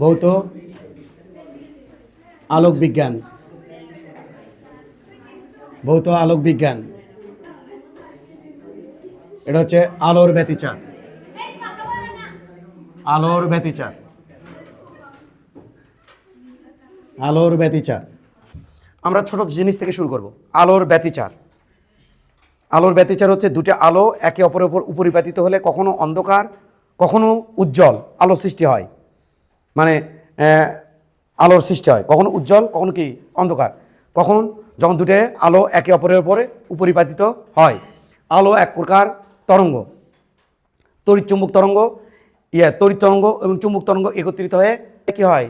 ভৌত আলোক বিজ্ঞান, ভৌত আলোক বিজ্ঞান। এটা হচ্ছে আলোর ব্যতিচার, আলোর ব্যতিচার, আলোর ব্যতিচার। আমরা ছোট জিনিস থেকে শুরু করব। আলোর ব্যতিচার, আলোর ব্যতিচার হচ্ছে দুটো আলো একে অপরের উপর উপরিপাতিত হলে কখনো অন্ধকার কখনো উজ্জ্বল আলো সৃষ্টি হয়, মানে আলোর সৃষ্টি হয়, কখনো উজ্জ্বল কখনো কি অন্ধকার, কখন যখন দুটো আলো একে অপরের উপরে উপরিপাতিত হয়। আলো এক প্রকার তরঙ্গ, তড়িৎ চুম্বক তরঙ্গ, তড়িৎ তরঙ্গ এবং চুম্বক তরঙ্গ একত্রিত হয়ে কি হয়,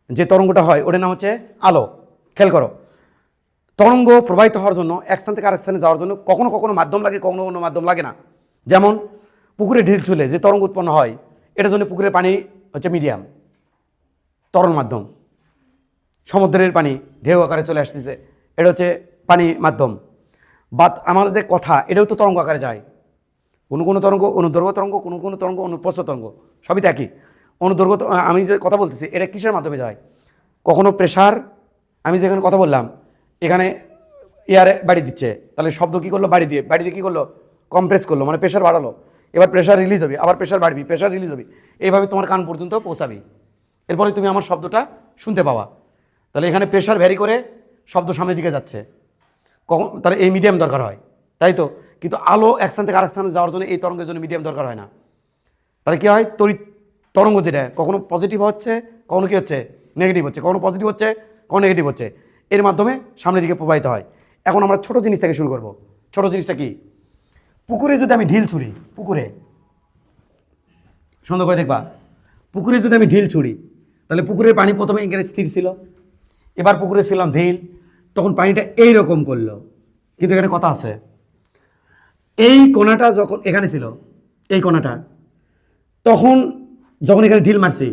যে তরঙ্গটা হয় ওটার নাম হচ্ছে আলো। খেয়াল করো, তরঙ্গ প্রবাহিত হওয়ার জন্য এক স্থান থেকে আরেক স্থানে যাওয়ার জন্য কখনো কখনো মাধ্যম লাগে, কখনো কখনো মাধ্যম লাগে না। যেমন পুকুরে ঢিল ছুলে যে তরঙ্গ উৎপন্ন হয়, এটার জন্য পুকুরের পানি হচ্ছে মিডিয়াম, তরল মাধ্যম। সমুদ্রের পানি ঢেউ আকারে চলে আসতেছে, এটা হচ্ছে পানি মাধ্যম। বা আমাদের যে কথা, এটাও তো তরঙ্গ আকারে যায়। কোনো কোনো তরঙ্গ অনুদৈর্ঘ্য তরঙ্গ, কোনো কোনো তরঙ্গ অনুপ্রস্থ তরঙ্গ, সবই তো একই। অনুদৈর্ঘ্য আমি যে কথা বলতেছি এটা কিসের মাধ্যমে যায়, কখনো প্রেশার, আমি যেখানে কথা বললাম এখানে এয়ারে বাড়ি দিচ্ছে, তাহলে শব্দ কী করলো, বাড়ি দিয়ে কী করলো, কম্প্রেস করলো, মানে প্রেশার বাড়ালো। এবার প্রেশার রিলিজ হবে, আবার প্রেশার বাড়বি, প্রেশার রিলিজ হবে, এইভাবে তোমার কান পর্যন্ত পৌঁছাবি, এরপরে তুমি আমার শব্দটা শুনতে পাবা। তাহলে এখানে প্রেশার ভ্যারি করে শব্দ সামনের দিকে যাচ্ছে, কখন তাহলে এই মিডিয়াম দরকার হয়, তাই তো। কিন্তু আলো এক স্থান থেকে আরেক স্থানে যাওয়ার জন্য এই তরঙ্গের জন্য মিডিয়াম দরকার হয় না। তাহলে কী হয়, তড়িৎ তরঙ্গ যেটা কখনো পজিটিভ হচ্ছে, কখনো কী হচ্ছে নেগেটিভ হচ্ছে, কখনো পজিটিভ হচ্ছে কখনো নেগেটিভ হচ্ছে, এর মাধ্যমে সামনের দিকে প্রবাহিত হয়। এখন আমরা ছোট জিনিস থেকে শুরু করব। ছোট জিনিসটা কি, পুকুরে যদি আমি ঢিল ছুড়ি, পুকুরে সুন্দর করে দেখবা, পুকুরে যদি আমি ঢিল ছুড়ি, তাহলে পুকুরের পানি প্রথমে এখানে স্থির ছিল, এবার পুকুরে ছিলাম ঢিল, তখন পানিটা এইরকম করলো। কিন্তু এখানে কথা আছে, এই কোণাটা যখন এখানে ছিল, এই কোণাটা তখন যখন এখানে ঢিল মারছি,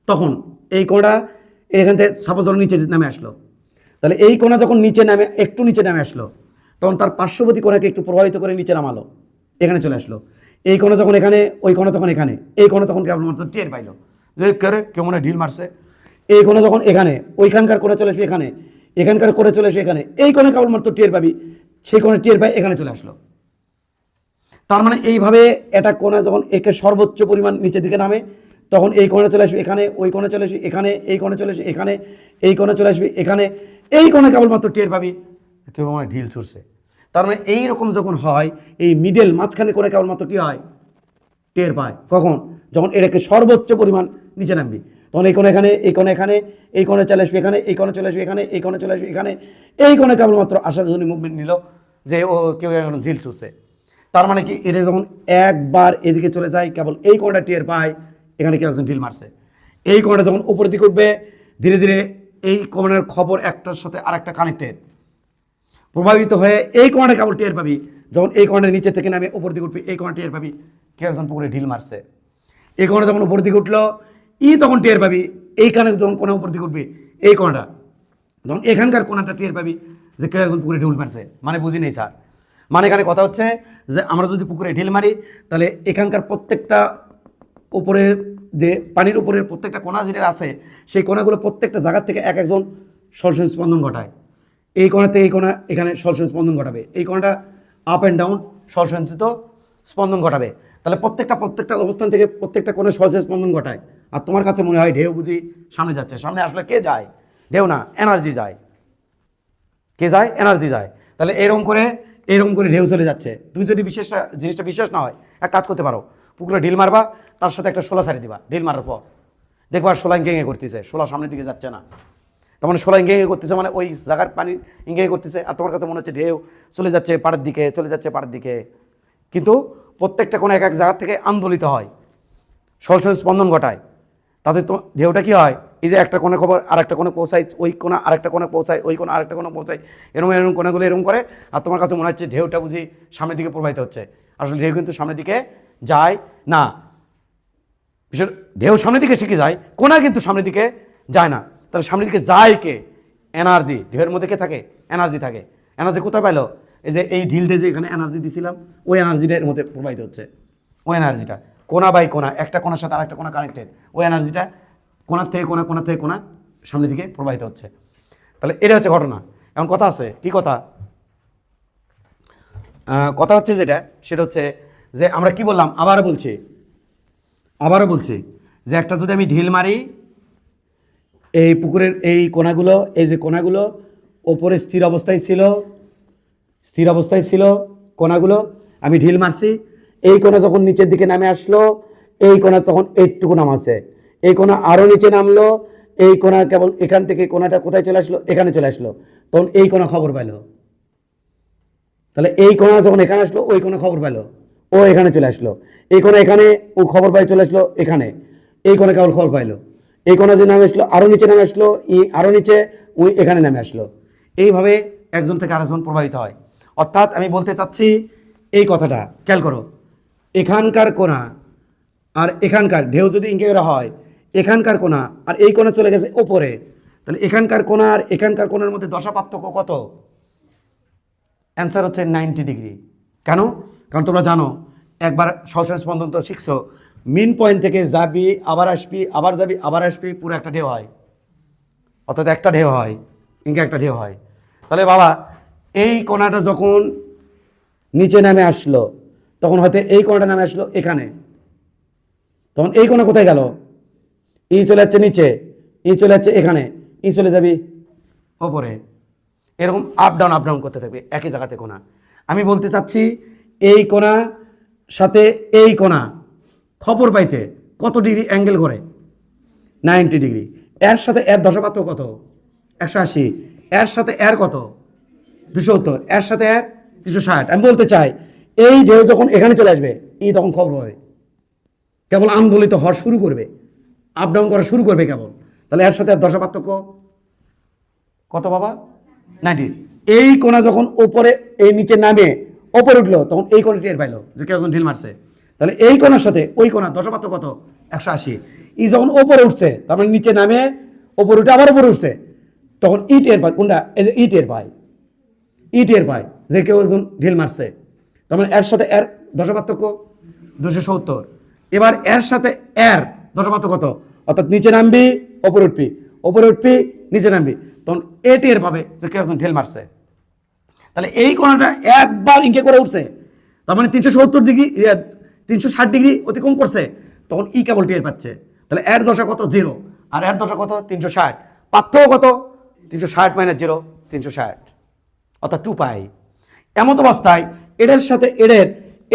তখন এই কোণা এখান থেকে সাপোজ ধরো নিচে নামে আসলো, তাহলে এই কোণা যখন নিচে নামে একটু নিচে নামে আসলো, তখন তার পার্শ্ববর্তী কোণাকে একটু প্রভাবিত করে নিচে নামালো, এখানে চলে আসলো। এই কোণা যখন এখানে, ওই কোণা তখন এখানে, এই কোণা তখন কেবলমাত্র টের পাইলো যে কেউ মনে ঢিল মারছে। এই কোণা যখন এখানে, ওইখানকার কোণা চলে আসবে এখানে, এখানকার করে চলে আসবে এখানে, এই কোণা কেবলমাত্র টের পাবি, সেই কোণা টের পাই এখানে চলে আসলো। তার মানে এইভাবে এটা কোণা যখন একে সর্বোচ্চ পরিমাণ নিচের দিকে নামে, তখন এই কোণে চলে আসবে এখানে, ওই কোণে চলে আসবে এখানে, এই কোণে চলে আসবে এখানে, এই কোণে চলে আসবে এখানে, এই কোণে কেবলমাত্র টের পাবি কেউ আমার ঢিল ছুটছে। তার মানে এইরকম যখন হয়, এই মিডল মাঝখানে করে কেবলমাত্র কী হয়, টের পায়। কখন, যখন এটাকে সর্বোচ্চ পরিমাণ নিচে নামবি, তখন এই কোণে এখানে, এই কোণে এখানে, এই কোণে চলে আসবে এখানে, এই কোণে চলে আসবে এখানে, এই কোণে চলে আসবে এখানে, এই কোণে কেবলমাত্র আসার জন্য মুভমেন্ট নিল যে ও কেউ এখন ঢিল ছুটছে। তার মানে কি, এটা যখন একবার এদিকে চলে যায় কেবল এই কোণটা টের পায় এখানে কেউ একজন ঢিল মারছে। এই কোণটা যখন উপর দিকে উঠবে, ধীরে ধীরে এই কোণের খবর একটার সাথে আরেকটা কানেক্টেড, প্রভাবিত হয়ে এই কোণটা কেবল টের পাবি যখন এই কোণের নিচে থেকে নামে উপর দিকে উঠবি, এই কোণটা টের পাবি কেউ একজন পুকুরে ঢিল মারছে। এই কোণটা যখন উপর দিকে উঠলো, তখন টের পাবি এইখানে যখন কোণা উপর দিকে উঠবি, এই কোণাটা যখন এখানকার কোণাটা টের পাবি যে কেউ একজন পুকুরে ঢিল মারছে। মানে বুঝি নেই স্যার, মানে এখানে কথা হচ্ছে যে আমরা যদি পুকুরে ঢিল মারি, তাহলে এখানকার প্রত্যেকটা উপরে যে পানির উপরের প্রত্যেকটা কোণা যেটা আছে, সেই কোণাগুলো প্রত্যেকটা জায়গার থেকে এক একজন সলসন স্পন্দন ঘটায়। এই কোণাতে এই কোণা এখানে সলসন স্পন্দন ঘটাবে, এই কোণাটা আপ অ্যান্ড ডাউন সলসঞ্চিত স্পন্দন ঘটাবে। তাহলে প্রত্যেকটা অবস্থান থেকে প্রত্যেকটা কোণে সলসন স্পন্দন ঘটায়। আর তোমার কাছে মনে হয় ঢেউ বুঝি সামনে যাচ্ছে, সামনে আসলে কে যায়, ঢেউ না, এনার্জি যায়। কে যায়, এনার্জি যায়। তাহলে এরকম করে ঢেউ চলে যাচ্ছে। তুমি যদি জিনিসটা বিশ্বাস না হয়, এক কাজ করতে পারো, পুকুরে ঢিল মারবা, তার সাথে একটা শোলা ছাড়ি দিবা, ঢিল মারার পর দেখবা শোলা ইঙ্গে করতেছে, শোলা সামনের দিকে যাচ্ছে না। তার মানে শোলা ইঙ্গে করতেছে, মানে ওই জায়গার পানি ইঙ্গে করতেছে, আর তোমার কাছে মনে হচ্ছে ঢেউ চলে যাচ্ছে পাড়ের দিকে, চলে যাচ্ছে পাড়ের দিকে। কিন্তু প্রত্যেকটা কোনো এক এক জায়গার থেকে আন্দোলিত হয়, সলসল স্পন্দন ঘটায়। তাতে তো ঢেউটা কী হয়, এই যে একটা কোণে খবর আর একটা কোণে পৌঁছায়, ওই কোণা আরেকটা কোণে পৌঁছায়, ওই কোণা আরেকটা কোণে পৌঁছায়, এরকম কোণাগুলো এরকম করে। আর তোমার কাছে মনে হচ্ছে ঢেউটা বুঝি সামনের দিকে প্রবাহিত হচ্ছে, আসলে ঢেউ কিন্তু সামনের দিকে যায় না। বিশেষ ঢেউ সামনের দিকে শিখে যায়, কোণা কিন্তু সামনের দিকে যায় না। তাহলে সামনের দিকে যায় কে, এনার্জি। ঢেউয়ের মধ্যে কে থাকে, এনার্জি থাকে। এনার্জি কোথায় পাইলো, এই যে এই ঢিলতে যে এখানে এনার্জি দিছিলাম, ওই এনার্জিটা এর মধ্যে প্রবাহিত হচ্ছে। ওই এনার্জিটা কোণা বাই কোণা, একটা কোণার সাথে আরেকটা কোণা কানেক্টেড, ওই এনার্জিটা কোণার থেকে কোণা, কোণা থেকে কোণা সামনের দিকে প্রবাহিত হচ্ছে। তাহলে এটা হচ্ছে ঘটনা। এখন কথা আছে, কি কথা? কথা হচ্ছে যেটা, সেটা হচ্ছে যে আমরা কি বললাম, আবারও বলছি যে একটা যদি আমি ঢিল মারি, এই পুকুরের এই কোণাগুলো, এই যে কোণাগুলো ওপরে স্থির অবস্থায় ছিল কোণাগুলো, আমি ঢিল মারছি, এই কোণা যখন নিচের দিকে নামে আসলো, এই কোণা তখন এইটুকু নামাচ্ছে, এই কোণা আরও নিচে নামলো, এই কোণা কেবল এখান থেকে কোণাটা কোথায় চলে আসলো, এখানে চলে আসলো, তখন এই কোণা খবর পাইল। তাহলে এই কোণা যখন এখানে আসলো, ওই কোণা খবর পাইল, ও এখানে চলে আসলো, এই কোণা এখানে, ও খবর পাই চলে আসলো এখানে, এই কোণা কেবল খবর পাইলো, এই কোণা যে নামে আসলো আরও নিচে নামে আসলো, আরও নিচে, ওই এখানে নামে আসলো। এইভাবে একজন থেকে আরেকজন প্রভাবিত হয়। অর্থাৎ আমি বলতে চাচ্ছি এই কথাটা খেয়াল করো, এখানকার কোণা আর এখানকার ঢেউ যদি ইঙ্গে করা হয়, এখানকার কোণা আর এই কোণা চলে গেছে ওপরে, তাহলে এখানকার কোণা আর এখানকার কোণার মধ্যে দশা পার্থক্য কত? অ্যান্সার হচ্ছে 90 ডিগ্রি। কেন? কারণ তোমরা জানো, একবার সহজ স্পন্দন তো শিখছো, মিন পয়েন্ট থেকে যাবি, আবার আসবি, আবার যাবি, আবার আসবি, পুরো একটা ঢেউ হয়, অর্থাৎ একটা ঢেউ হয়, ইনকে একটা ঢেউ হয়। তাহলে বাবা, এই কোণাটা যখন নিচে নামে আসলো, তখন হয়তো এই কোণাটা নামে আসলো এখানে, তখন এই কোণা কোথায় গেল? ই চলে যাচ্ছে নিচে, ই চলে যাচ্ছে এখানে, ই চলে যাবি ওপরে, এরকম আপ ডাউন করতে থাকবে একই জায়গাতে কোণা। আমি বলতে চাচ্ছি এই কোণা সাথে এই কোণা খবর পাইতে কত ডিগ্রি অ্যাঙ্গেল করে? 90 ডিগ্রি। এর সাথে এর দশাপার্থক্য কত? 180। এর সাথে এর কত? 270। এর সাথে এর 360। আমি বলতে চাই এই ঢেউ যখন এখানে চলে আসবে, ই তখন খবর হবে, কেবল আন্দোলিত হওয়া শুরু করবে, আপ ডাউন করা শুরু করবে কেবল। তাহলে এর সাথে এর দশাপার্থক্য কত বাবা? 90। এই কোণা যখন ওপরে, এই নিচে নামে ওপরে উঠলো, তখন এই কোণা টের পাইলো যে কেউ একজন ঢিল মারছে। তাহলে এই কোণার সাথে ওই কোণা দশাপার্থক্য কত? 180। ই যখন ওপরে উঠছে, তার মানে নিচে নামে ওপরে উঠে আবার ওপরে উঠছে, তখন ই টের পায় কোনটা? এই যে ই টের পায় যে কেউ একজন ঢিল মারছে। তার মানে এর সাথে এর দশাপার্থক্য 270। এবার এর সাথে এর দশাপার্থক্য কত? অর্থাৎ নিচে নামবি, ওপরে উঠবি, নিচে নামবি, তখন এ টের পাবে যে কেউ একজন ঢিল মারছে। তাহলে এই কোণাটা একবার ইনকে করে উঠছে, তার মানে 370 ডিগ্রি, 360 ডিগ্রি অতিক্রম করছে, তখন ই কেবল টের পাচ্ছে। তাহলে এর দশা কত? 0, আর এর দশা কত? 360। পার্থক্য কত? 360 - 0, 360, অর্থাৎ 2 পাই। এমত অবস্থায় এদের সাথে এদের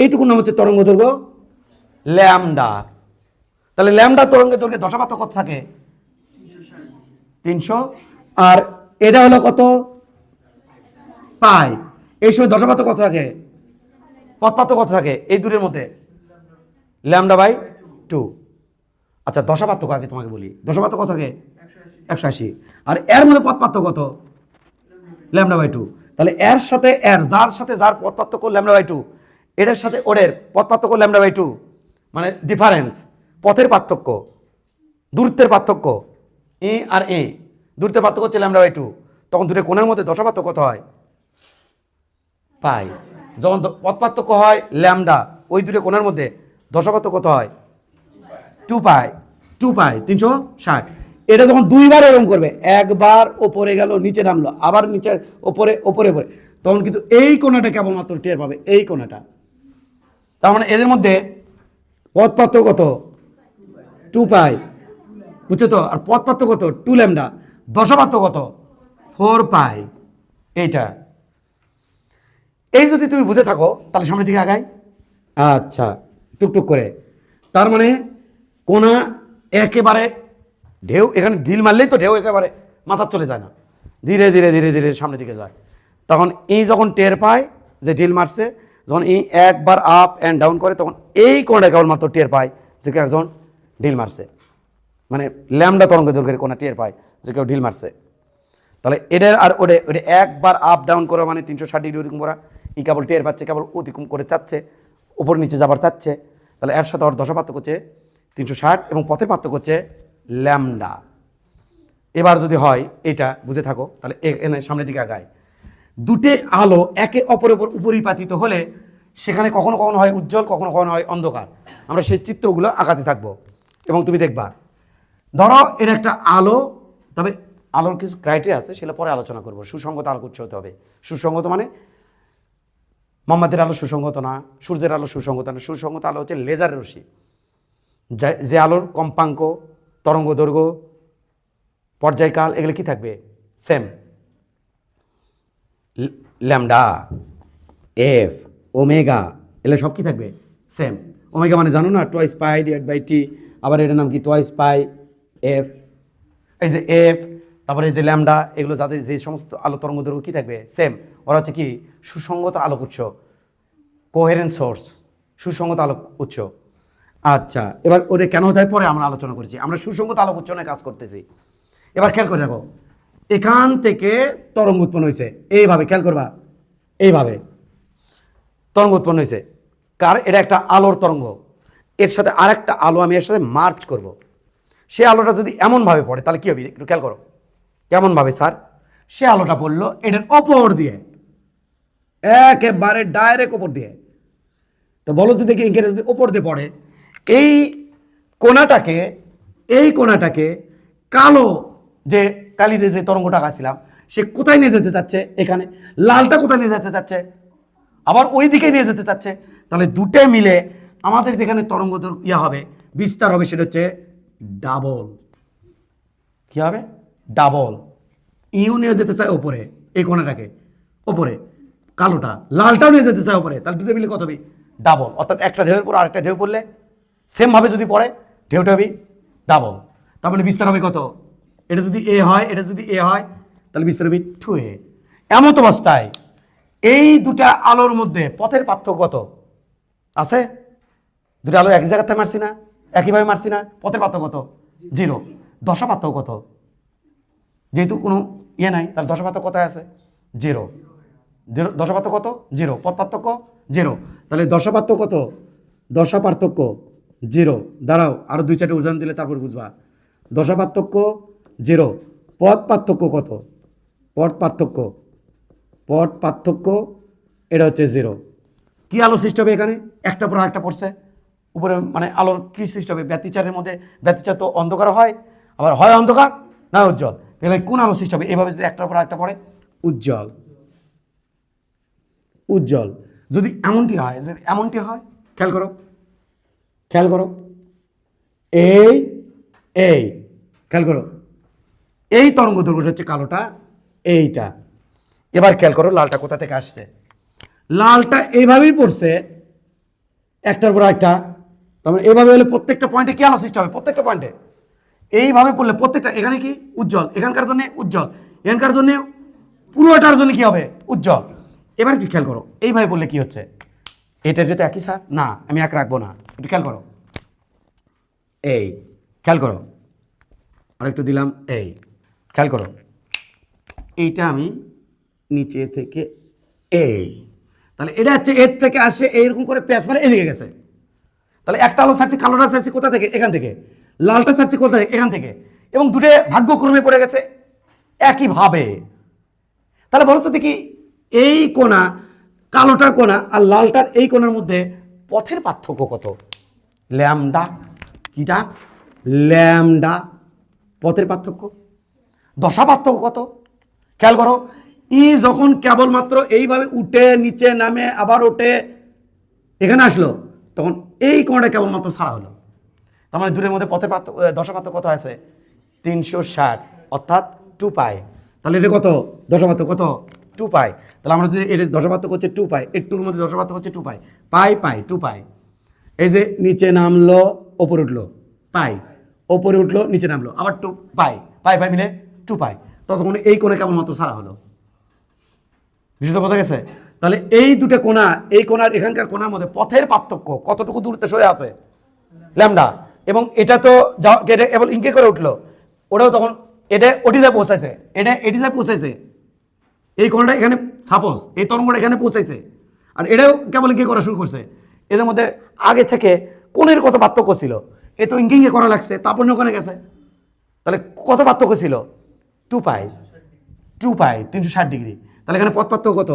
এইটুকু নাম হচ্ছে তরঙ্গ দৈর্ঘ্য ল্যামডা। তাহলে ল্যামডা তরঙ্গ দৈর্ঘ্যের দশাপার্থক্য কত থাকে? 300। আর এটা হলো কত? পাই। এই সময় দশাপার্থক্য কত থাকে? পথপার্থক্য কত থাকে এই দূরের মধ্যে? λ/2। আচ্ছা, দশাপার্থক্য আগে তোমাকে বলি, দশাপার্থক্য কত থাকে? 180। আর এর মধ্যে পথপার্থক্য কত? λ/2। তাহলে এর সাথে এর, যার সাথে যার পথপার্থক্য λ/2, এটার সাথে ওদের পথপার্থক্য λ/2, মানে ডিফারেন্স, পথের পার্থক্য, দূরত্বের পার্থক্য, ই আর এ দূরত্বের পার্থক্য হচ্ছে λ/2। তখন দুটো কোণের মধ্যে দশাপার্থক্য কত হয়? পাই। যখন পথপার্থক্য হয় ল্যামডা, ওই দুটো কোণের মধ্যে দশাপার্থক্য কত হয়? 2 পাই। 360। এটা যখন দুইবার এরকম করবে, একবার ওপরে গেল, নিচে নামলো, আবার নিচে ওপরে, তখন কিন্তু এই কোণাটা কেবলমাত্র টের পাবে, এই কোণাটা। তার মানে এদের মধ্যে পথ পার্থক্য কত? 2 পাই, বুঝছো তো? আর পথ পার্থক্য কত? 2 ল্যামডা। দশাপার্থক্য কত? 4 পাই। এইটা এই যদি তুমি বুঝে থাকো, তাহলে সামনের দিকে আগাই। আচ্ছা, টুকটুক করে। তার মানে কোণা একেবারে ঢেউ, এখানে ঢিল মারলেই তো ঢেউ একেবারে মাথার চলে যায় না, ধীরে ধীরে ধীরে ধীরে সামনের দিকে যায়। তখন এই যখন টের পায় যে ঢিল মারছে, যখন এই একবার আপ অ্যান্ড ডাউন করে, তখন এই কোণাটা কেবলমাত্র টের পায় যে কেউ একজন ঢিল মারছে, মানে ল্যামডা তরঙ্গ দৈর্ঘ্যের কোণা টের পায় যে কেউ ঢিল মারছে। তাহলে এদের আর ওটা একবার আপ ডাউন করে, মানে 360 ডিগ্রি অতিক্রম করা, ই কেবল টের পাচ্ছে, কেবল অতিক্রম করে চাচ্ছে, ওপর নিচে যাবার চাচ্ছে। তাহলে এর সাথে ওর দশা পার্থক্য হচ্ছে 360 এবং পথের পার্থক্য হচ্ছে ল্যামডা। এবার যদি হয় এটা বুঝে থাকো, তাহলে এখানে সামনের দিকে আগায়। দুটো আলো একে অপরের উপর উপরিপাতিত হলে সেখানে কখনো কখনো হয় উজ্জ্বল, কখনো কখনো হয় অন্ধকার। আমরা সেই চিত্রগুলো আঁকাতে থাকবো এবং তুমি দেখবা ধরো এটা একটা আলো, তবে আলোর কিছু ক্রাইটেরিয়া আছে, সেটা পরে আলোচনা করব। সুসংগত আলোক উৎস হতে হবে। সুসংগত মানে মোমবাতির আলো সুসংগত না, সূর্যের আলো সুসংগত না। সুসংগত আলো হচ্ছে লেজার রশ্মি, যে আলোর কম্পাঙ্ক, তরঙ্গ দৈর্ঘ্য, পর্যায়কাল এগুলো কি থাকবে? সেম। ল্যামডা, এফ, ওমেগা এগুলো সব কি থাকবে? সেম। ওমেগা মানে জানো না, টোয়াইস পাই ডিভাইড বাই টি। আবার এটার নাম কি? টোয়াইস পাই এফ। এই যে এফ, তারপরে এই যে ল্যামডা, এগুলো যাদের যে সমস্ত আলো তরঙ্গ দৈর্ঘ্য কী থাকবে? সেম। ওরা হচ্ছে কি? সুসংগত আলোক উৎস, কোহেরেন্ট সোর্স, সুসংগত আলোক উৎস। আচ্ছা, এবার ওটা কেন হতে হয় পরে আমরা আলোচনা করেছি। আমরা সুসংগত আলোক উৎস নিয়ে কাজ করতেছি। এবার খেয়াল করে দেখো, এখান থেকে তরঙ্গ উৎপন্ন হয়েছে, এইভাবে খেয়াল করবা, এইভাবে তরঙ্গ উৎপন্ন হয়েছে। কার? এটা একটা আলোর তরঙ্গ, এর সাথে আরেকটা আলো আমি এর সাথে মার্চ করব। সে আলোটা যদি এমনভাবে পড়ে তাহলে কী হবে? একটু খেয়াল করো কেমনভাবে স্যার। সে আলোটা পড়লো এটার ওপর দিয়ে, একেবারে ডাইরেক্ট ওপর দিয়ে। তো বলো তো দেখি, এখানে যদি ওপর দিয়ে পড়ে, এই কোণাটাকে, এই কোণাটাকে কালো যে কালি দিয়ে যে তরঙ্গটা আঁকাছিলাম, সে কোথায় নিয়ে যেতে চাচ্ছে? এখানে। লালটা কোথায় নিয়ে যেতে চাচ্ছে? আবার ওই দিকে নিয়ে যেতে চাচ্ছে। তাহলে দুটো মিলে আমাদের যেখানে তরঙ্গ ইয়া হবে, বিস্তার হবে, সেটা হচ্ছে ডাবল। কি হবে? ডাবল। ইউ নিয়ে যেতে চায় ওপরে, এই কোণাটাকে ওপরে, কালোটা। লালটাও নিয়ে যেতে চায় ওপরে, তাহলে দুটো মিলে কত হবে? ডাবল। অর্থাৎ একটা ঢেউয়ের পর আরেকটা ঢেউ পড়লে সেমভাবে যদি পড়ে, ঢেউটা হবে ডাবল। তার মানে বিস্তার হবে কত? এটা যদি এ হয়, এটা যদি এ হয়, তাহলে বিস্তার হবে 2a। এমত অবস্থায় এই দুটা আলোর মধ্যে পথের পার্থক্য কত আছে? দুটো আলো এক জায়গাতে মারছি না, একইভাবে মারছি না, পথের পার্থক্য কত? 0। দশা পার্থক্য কত? যেহেতু কোনো ইয়ে নাই, তাহলে দশা পার্থক্য কোথায় আছে? 0। দশা পার্থক্য কত? 0। পথ পার্থক্য 0। তাহলে দশা পার্থক্য কত? দশা পার্থক্য 0। দাঁড়াও, আরো 2-4টে উদাহরণ দিলে তারপর বুঝবা। দশা পার্থক্য 0। পথ পার্থক্য কত? পথ পার্থক্য এটা হচ্ছে 0। কি আলো সৃষ্টি হবে এখানে? একটা পর একটা পড়ছে উপরে, মানে আলোর কি সৃষ্টি হবে? ব্যতিচারের মধ্যে, ব্যতিচার তো অন্ধকার হয়, আবার হয় অন্ধকার না উজ্জ্বল। তাহলে কোন আলো সৃষ্টি হবে? এভাবে যদি একটার পর একটা পড়ে, উজ্জ্বল। উজ্জ্বল। যদি এমনটি হয়, যদি এমনটি হয়, খেয়াল করো, খেয়াল করো, এই এই খেয়াল করো, এই তরঙ্গ দৈর্ঘ্যটা হচ্ছে কালোটা, এইটা। এবার খেয়াল করো লালটা কোথা থেকে আসছে। লালটা এইভাবেই পড়ছে একটার পর একটা। তার মানে এইভাবে হলে প্রত্যেকটা পয়েন্টে কি আলো সৃষ্টি হবে? প্রত্যেকটা পয়েন্টে এইভাবে পড়লে প্রত্যেকটা, এখানে কি উজ্জ্বল, এখানকার জন্য উজ্জ্বল, এখানকার জন্য, পুরোটার জন্য কি হবে? উজ্জ্বল। এবার একটু খেয়াল করো, এইভাবে বললে কি হচ্ছে? এটা যেটা একই স্যার না, আমি এক রাখবো না, একটু খেয়াল করো, এই খেয়াল করো, আর একটু দিলাম, এই খেয়াল করো, এইটা আমি নিচে থেকে এই, তাহলে এটা হচ্ছে এর থেকে আসে, এইরকম করে প্যাঁচ মানে এদিকে গেছে। তাহলে একটা আলো ছাড়ছি, কালোটা ছাড়ছি কোথা থেকে? এখান থেকে। লালটা ছাড়ছি কোথা থেকে? এখান থেকে। এবং দুটো ভাগ্যক্রমে পড়ে গেছে একইভাবে। তাহলে বলো তো দেখি, এই কোণা, কালোটার কোণা আর লালটার এই কোণার মধ্যে পথের পার্থক্য কত? ল্যামডা। কিটা? ল্যামডা। পথের পার্থক্য। দশা পার্থক্য কত? খেয়াল করো, ই যখন কেবলমাত্র এইভাবে উঠে নিচে নামে আবার ওঠে এখানে আসলো, তখন এই কোণাটা কেবলমাত্র ছাড়া হলো। তার মানে দূরের মধ্যে পথের পার্থক্য, দশা পার্থক্য কত আছে? 360, অর্থাৎ 2 পাই। তাহলে এটা কত? দশা পার্থক্য কত? 2 পাই। তাহলে আমরা যদি এটা দশা পার্থক্য হচ্ছে 2 পাই, এর 2-র মধ্যে দশা পার্থক্য হচ্ছে 2 পাই, পাই পাই 2 পাই। এই যে নিচে নামলো, ওপরে উঠলো, পাই, ওপরে উঠলো, নিচে নামলো, আবার 2 পাই, পাই পাই মিলে 2 পাই। ততক্ষণ এই কোণে কেবলমাত্র ছাড়া হলো। বিষয়টা বোঝা গেছে? তাহলে এই দুটো কোণা, এই কোণার এখানকার কোণার মধ্যে পথের পার্থক্য কতটুকু দূরত্বে সরে আছে? ল্যামডা। এবং এটা তো এটা কেবল ইঙ্কে করে উঠলো, ওটাও তখন এটা ওটিতে পৌঁছাইছে, এটা এটিতে পৌঁছাইছে, এই কোণাটা এখানে, সাপোজ এই তরঙ্গটা এখানে পৌঁছাইছে, আর এটাও কেবল ইঙ্কে করা শুরু করছে। এদের মধ্যে আগে থেকে কোণের কত পার্থক্য ছিল? এ তো ইঙ্কে করা লাগছে, তারপর ওখানে গেছে, তাহলে কত পার্থক্য ছিল? 2 পাই, 2 পাই 360 ডিগ্রি। তাহলে এখানে পথ পার্থক্য কত?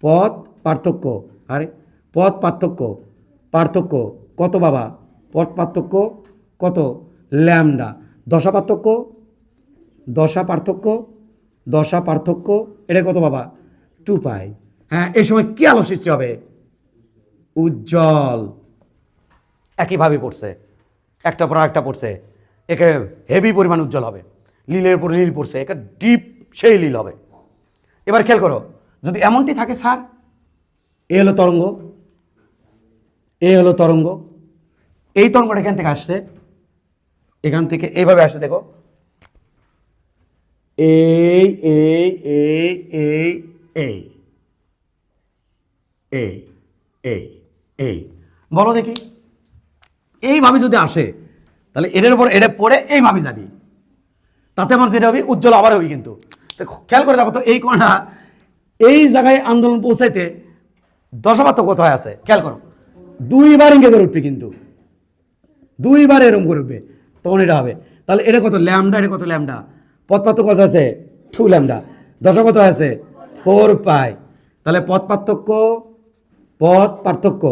পথ পার্থক্য, আরে পথ পার্থক্য, পার্থক্য কত বাবা? পথ পার্থক্য কত? ল্যামডা। দশা পার্থক্য, দশা পার্থক্য, দশা পার্থক্য, এটা কত বাবা? 2 পাই। হ্যাঁ, এই সময় কি আলো সৃষ্টি হবে? উজ্জ্বল। একইভাবে পড়ছে, একটা পর একটা পড়ছে, একে হেভি পরিমাণ উজ্জ্বল হবে। লীলের উপর লীল পড়ছে, একে ডিপ সেই লীল হবে। এবার খেয়াল করো, যদি এমনটি থাকে স্যার, এ হলো তরঙ্গ, এ হলো তরঙ্গ, এই তরঙ্গটা এখান থেকে আসছে, এখান থেকে এইভাবে আসছে, দেখো এই এই এই এই এই এই এই এই, বলো দেখি এইভাবে যদি আসে তাহলে এদের উপর এটা পড়ে এইভাবে যাবি, তাতে আমার যেটা হবে উজ্জ্বল আবার হবে। কিন্তু খেয়াল করে দেখো তো, এই কোণা এই জায়গায় আন্দোলন পৌঁছাইতে দশাপার্থক্য কত হয়ে আছে খেয়াল করো। 2 বার ইঙ্গে করে উঠবে, কিন্তু 2 বার এরম করে উঠবে, তখন এটা হবে। তাহলে এটা কত ল্যামডা, এটা কত ল্যামডা, পথ পার্থক্য কত আছে? 2 ল্যামডা। দশা কত আছে? 4 পাই। তাহলে পথ পার্থক্য, পথ পার্থক্য,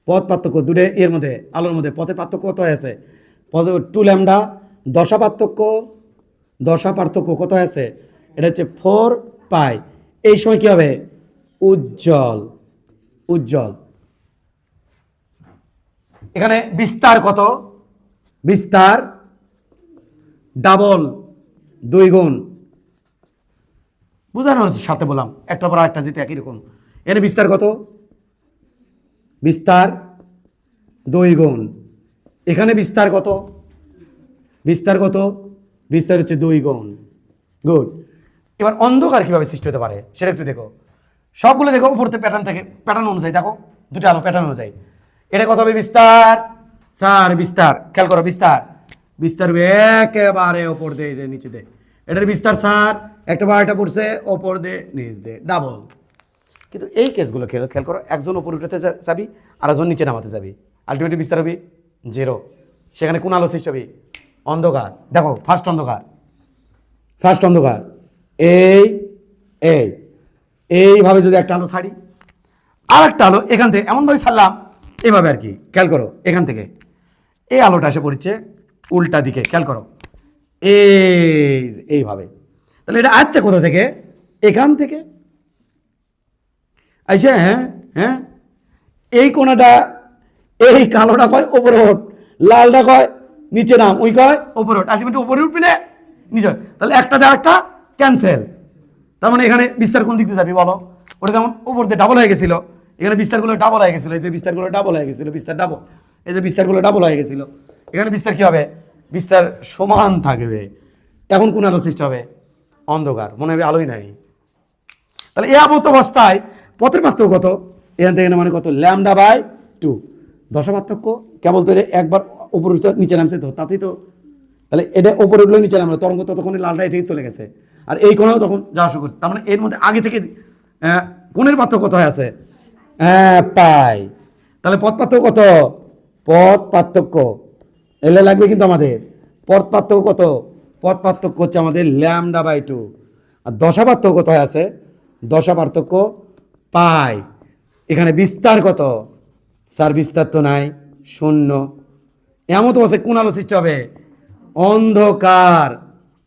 পথ পার্থক্য দুটো এর মধ্যে আলোর মধ্যে পথের পার্থক্য কত আছে? 2 ল্যামডা। দশা পার্থক্য, দশা পার্থক্য কত আছে? এটা হচ্ছে 4 পাই। এই সময় কি হবে? উজ্জ্বল, উজ্জ্বল। এখানে বিস্তার কত? বিস্তার ডাবল, 2 গুণ। বুঝানোর সাথে বললাম, একটা পর একটা যেতে একই রকম। এখানে বিস্তার কত? বিস্তার 2 গুণ। এখানে বিস্তার কত? বিস্তার কত? বিস্তার হচ্ছে 2 গুণ। গুড। এবার অন্ধকার কিভাবে সৃষ্টি হতে পারে সেটা একটু দেখো। সবগুলো দেখো উপরতে প্যাটার্ন থেকে, প্যাটার্ন অনুযায়ী দেখো, দুটো আলো প্যাটার্ন অনুযায়ী। এটা কত হবে? বিস্তার স্যার, বিস্তার খেয়াল করো, বিস্তার, বিস্তার একেবারে ওপর দিয়ে নিচে দে। এটার বিস্তার স্যার একটা বার এটা পড়ছে, ওপর দে নিচ দে, ডাবল। কিন্তু এই কেসগুলো খেয়াল করো, একজন ওপর উঠাতে যাবি আর একজন নিচে নামাতে যাবি, আলটিমেটলি বিস্তার হবে 0। সেখানে কোন আলো সৃষ্টি হবে? অন্ধকার। দেখো ফার্স্ট অন্ধকার, ফার্স্ট অন্ধকার এই এই এইভাবে যদি একটা আলো ছাড়ি, আর একটা আলো এখান থেকে এমনভাবে ছাড়লাম, এইভাবে আর কি। খেয়াল করো, এখান থেকে এই আলোটা এসে পড়ছে উল্টা দিকে, খেয়াল করো এইভাবে। তাহলে এটা আসছে কোথা থেকে? এখান থেকে আইসে। হ্যাঁ হ্যাঁ, এই কোণাটা, এই কালোটা কয় ওপরে ওঠ, লালটা কয় নিচে নাম, ওই কয় ওপরে ওঠ, আলটিমেটলি উপরে উঠবি না নিচে। তাহলে একটা দেওয়া একটা ক্যান্সেল। তার মানে এখানে বিস্তার কোন দিক দিয়ে যাবি বলো? ওটা যেমন উপর দিয়ে ডাবল হয়ে গেছিল, এখানে বিস্তারগুলো ডাবল হয়ে গেছিল, এই যে বিস্তারগুলো ডাবল হয়ে গেছিল, বিস্তার ডাবল, এই যে বিস্তারগুলো ডাবল হয়ে গেছিল, এখানে বিস্তার কি হবে? বিস্তার সমান থাকবে। এখন কোন আলো সৃষ্টি হবে? অন্ধকার, মনে হবে আলোই নাই। তাহলে এই মতো অবস্থায় পথের পার্থক্য কত? এখান থেকে মানে কত? λ/2। দশা পার্থক্য কেবল তো একবার উপর নিচে নামছে, তো তাতেই তো। তাহলে এটা উপরে উঠলো নিচে নামলো, তরঙ্গ ততক্ষণ লালটা এটাই চলে গেছে, আর এই কোণেও তখন যাওয়া শুরু করছে। তার মানে এর মধ্যে আগে থেকে কোণের পার্থক্য কত হয়ে আছে? পাই। তাহলে পথ পার্থক্য কত? পথ পার্থক্য এলে লাগবে কিন্তু আমাদের। পথ পার্থক্য কত? পথ পার্থক্য হচ্ছে আমাদের λ/2। আর দশা পার্থক্য কত হয়ে আছে? দশা পার্থক্য পাই। এখানে বিস্তার কত? স্যার বিস্তার তো নাই, 0। এমন তো বসে কোন আলো সৃষ্টি হবে? অন্ধকার,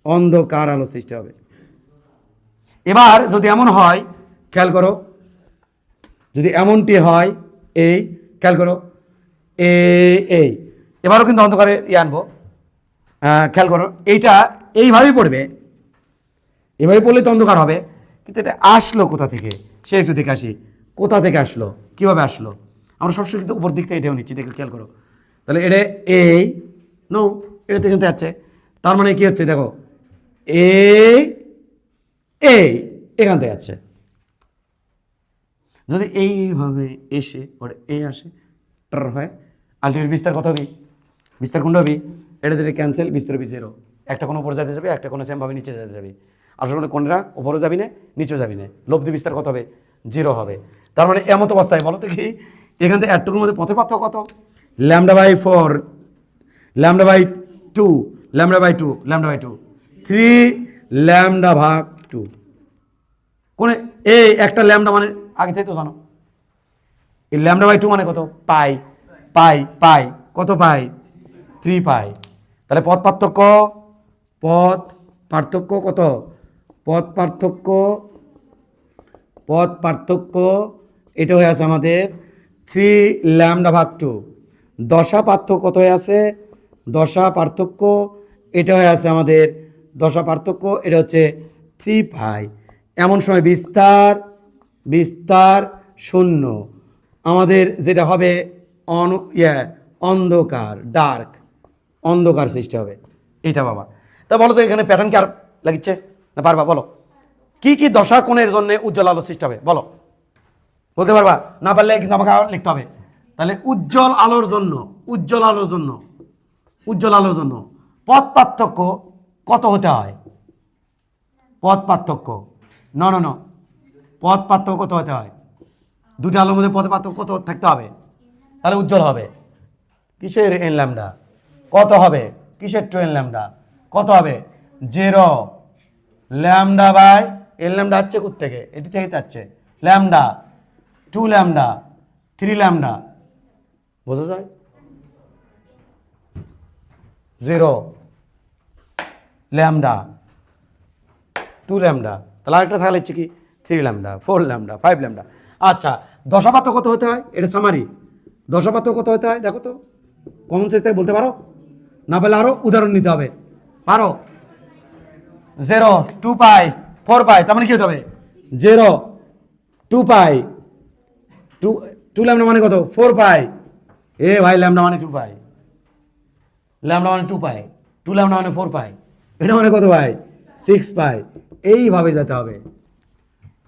অন্ধকার আলো সৃষ্টি হবে। এবার যদি এমন হয়, খেয়াল করো, যদি এমনটি হয়, এই খেয়াল করো এই এবারও কিন্তু অন্ধকারে আনবো। খেয়াল করো, এইটা এইভাবেই পড়বে, এভাবে পড়লে তো অন্ধকার হবে। কিন্তু এটা আসলো কোথা থেকে সে একটু দেখে আসি। কোথা থেকে আসলো, কিভাবে আসলো? আমরা সবসময় কিন্তু উপর দিক থেকে এটাও নিচ্ছি, দেখো খেয়াল করো। তাহলে এটা এই নো, এটা থেকে যাচ্ছে, তার মানে কি হচ্ছে দেখো, এই এখান থেকে যাচ্ছে। যদি এইভাবে এসে ওটা এই আসে টার হয়, আলটিমেট বিস্তার কত হবে? বিস্তার কোনটা হবে? এটা থেকে ক্যান্সেল, বিস্তার হবে 0। একটা কোনো উপরে যেতে যাবে, একটা কোনো সেমভাবে নিচে যেতে যাবে। আসলে কোনটা উপরেও যাবি না নিচেও যাবি না, লব্ধি বিস্তার কত হবে? 0 হবে। তার মানে এমত অবস্থায় বলো তো কি, এখান থেকে একটুকুর মধ্যে পথে পার্থক্য কত? λ/4, λ/2, λ/2, λ/2, 3 λ/2। কোনে এই একটা ল্যামডা মানে আগে থেকে তো জানো, এই λ/2 মানে কত? পাই। পাই পাই কত পাই? 3 পাই। তাহলে পথ পার্থক্য কত? পথ পার্থক্য এটা হয়ে আছে আমাদের 3λ/2। দশা পার্থক্য কত হয়ে আছে? দশা পার্থক্য এটা হয়ে আছে আমাদের এটা হচ্ছে 3π। এমন সময় বিস্তার শূন্য আমাদের যেটা হবে অন্ধকার সৃষ্টি হবে। এটা বাবা, তা বলো তো এখানে প্যাটার্ন কি আর লাগিচ্ছে না? পারবা বলো, কি কি দশা কোণের জন্য উজ্জ্বল আলো সৃষ্টি হবে বলো? বলতে পারবা? না পারলে কিন্তু আমাকে আবার লিখতে হবে। তাহলে উজ্জ্বল আলোর জন্য পথ পার্থক্য কত হতে হয়? পথ পার্থক্য পথ পার্থক্য কত হতে হয়? দুটো আলোর মধ্যে পথ পার্থক্য কত থাকতে হবে? তাহলে উজ্জ্বল হবে কিসের nλ? কত হবে? কিসের 2nλ? কত হবে? 0 λ/nλ হচ্ছে কোত্থেকে? এটি থেকে যাচ্ছে ল্যামডা, 2λ, 3λ, বোঝা যায়? 0 λ, 2λ, তাহলে আরেকটা থাকলে হচ্ছে কি 3λ, 4λ, 5λ। আচ্ছা, দশাপার্থক্য কত হতে হয়? এটা সামারি। দশাপার্থক্য কত হতে হয় দেখো তো, কমন সেন্স থেকে বলতে পারো? না বলে আরো উদাহরণ নিতে হবে, পারো? 0 2π 4π, তার মানে কি হতে হবে? 0 2π 2λ মানে কত? 4π। এ ভাই ল্যামডা মানে 2π, ল্যামডা মানে 2π, 2λ মানে 4π, এটা মানে কত ভাই? 6π। এইভাবে যেতে হবে।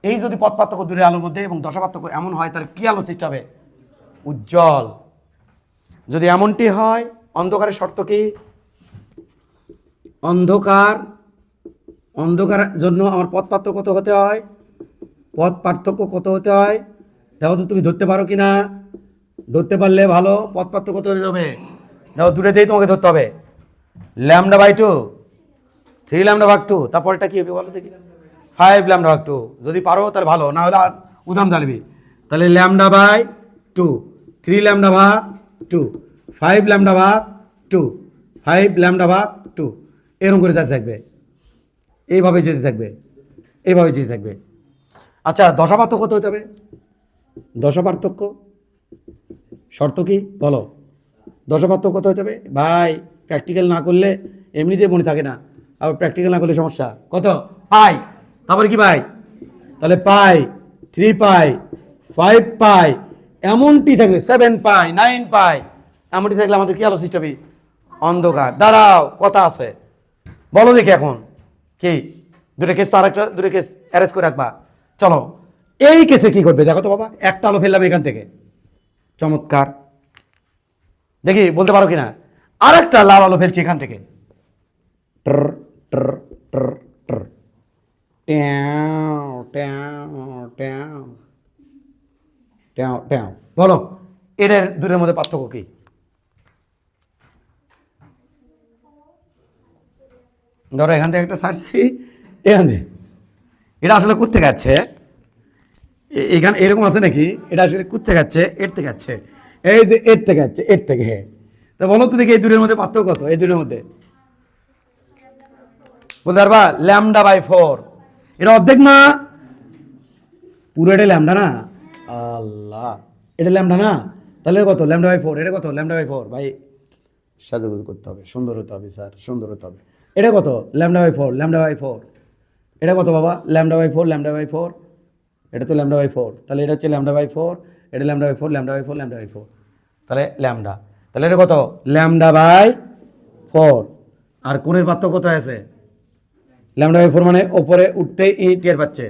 এই যদি পথ পার্থক্য দূরের আলোর মধ্যে এবং দশা পার্থক্য এমন হয়, তাহলে কি আলো সৃষ্টি হবে? উজ্জ্বল। যদি এমনটি হয়, অন্ধকারের শর্ত কি? অন্ধকারের জন্য আমার পথ পার্থক্য কত হতে হয়? দেখো তো তুমি ধরতে পারো কিনা? ধরতে পারলে ভালো। পথ পার্থক্য কত হতে হবে? দেখো দূরে দিয়ে তোমাকে ধরতে হবে। λ/2, 3λ/2, তারপরটা কি হবে বলো দেখি? 5λ/2। যদি পারো তাহলে ভালো, না হলে আর উদাহরণ দাঁড়াবি। তাহলে λ/2, 3λ/2, 5λ/2, 5λ/2, এরকম করে যেতে থাকবে, এইভাবে যেতে থাকবে। আচ্ছা, দশা পার্থক্য কত হতে হবে? দশা পার্থক্য শর্ত কি বলো? দশা পার্থক্য কত হতে হবে ভাই? প্র্যাকটিক্যাল না করলে এমনিতে মনে থাকে না, আবার প্র্যাকটিক্যাল না করলে সমস্যা। কত? পাই, তারপরে কি ভাই? তাহলে পাই, 3π, 5π, এমনটি থাকলে 7π, 9π, এমনটি থাকলে আমাদের কি আলো সৃষ্টি হবে? অন্ধকার। দাঁড়াও, কথা আছে, বলো দেখি এখন কি? দুটো কেস তো আরেকটা, দুটো কেস অ্যারেঞ্জ করে রাখবা। চলো, এই কেসে কি করবে দেখো তো বাবা। একটা আলো ফেললাম এখান থেকে, চমৎকার। দেখি বলতে পারো কিনা? আরেকটা লাল আলো ফেলছি এখান থেকে, ট্র ট্র ট্র ট্র, ট্যাও ট্যাও ট্যাও ট্যাও ট্যাও। বলো এদের দুটোর মধ্যে পার্থক্য কি? ধরো এখান থেকে একটা ছাড়ছি, এখান থেকে। এটা আসলে কোত্থেকে যাচ্ছে? এখানে এরকম আছে নাকি? এটা আসলে কোত্থেকে যাচ্ছে? এর থেকে যাচ্ছে, এই যে এর থেকে যাচ্ছে, এর থেকে। হ্যাঁ, তা বলো তো দেখি এই দুটোর মধ্যে পার্থক্য কত? এই দুটোর মধ্যে বলতে পারবা? λ/4। এটা অর্ধেক না, পুরো এটা ল্যামডা না? আল্লাহ, এটা ল্যামডা না? তাহলে কত? λ/4। এটা কত? λ/4 ভাই, সাজুগুজু করতে হবে, সুন্দর হতে হবে স্যার, সুন্দর হতে হবে। এটা কত? λ/4। এটা কত বাবা? λ/4। এটা তো λ/4, তাহলে এটা হচ্ছে λ/4, এটা λ/4, তাহলে ল্যামডা। তাহলে এটা কত? λ/4। আর কোণের পার্থক্য কত আছে? λ/4 মানে ওপরে উঠতেই টের পাচ্ছে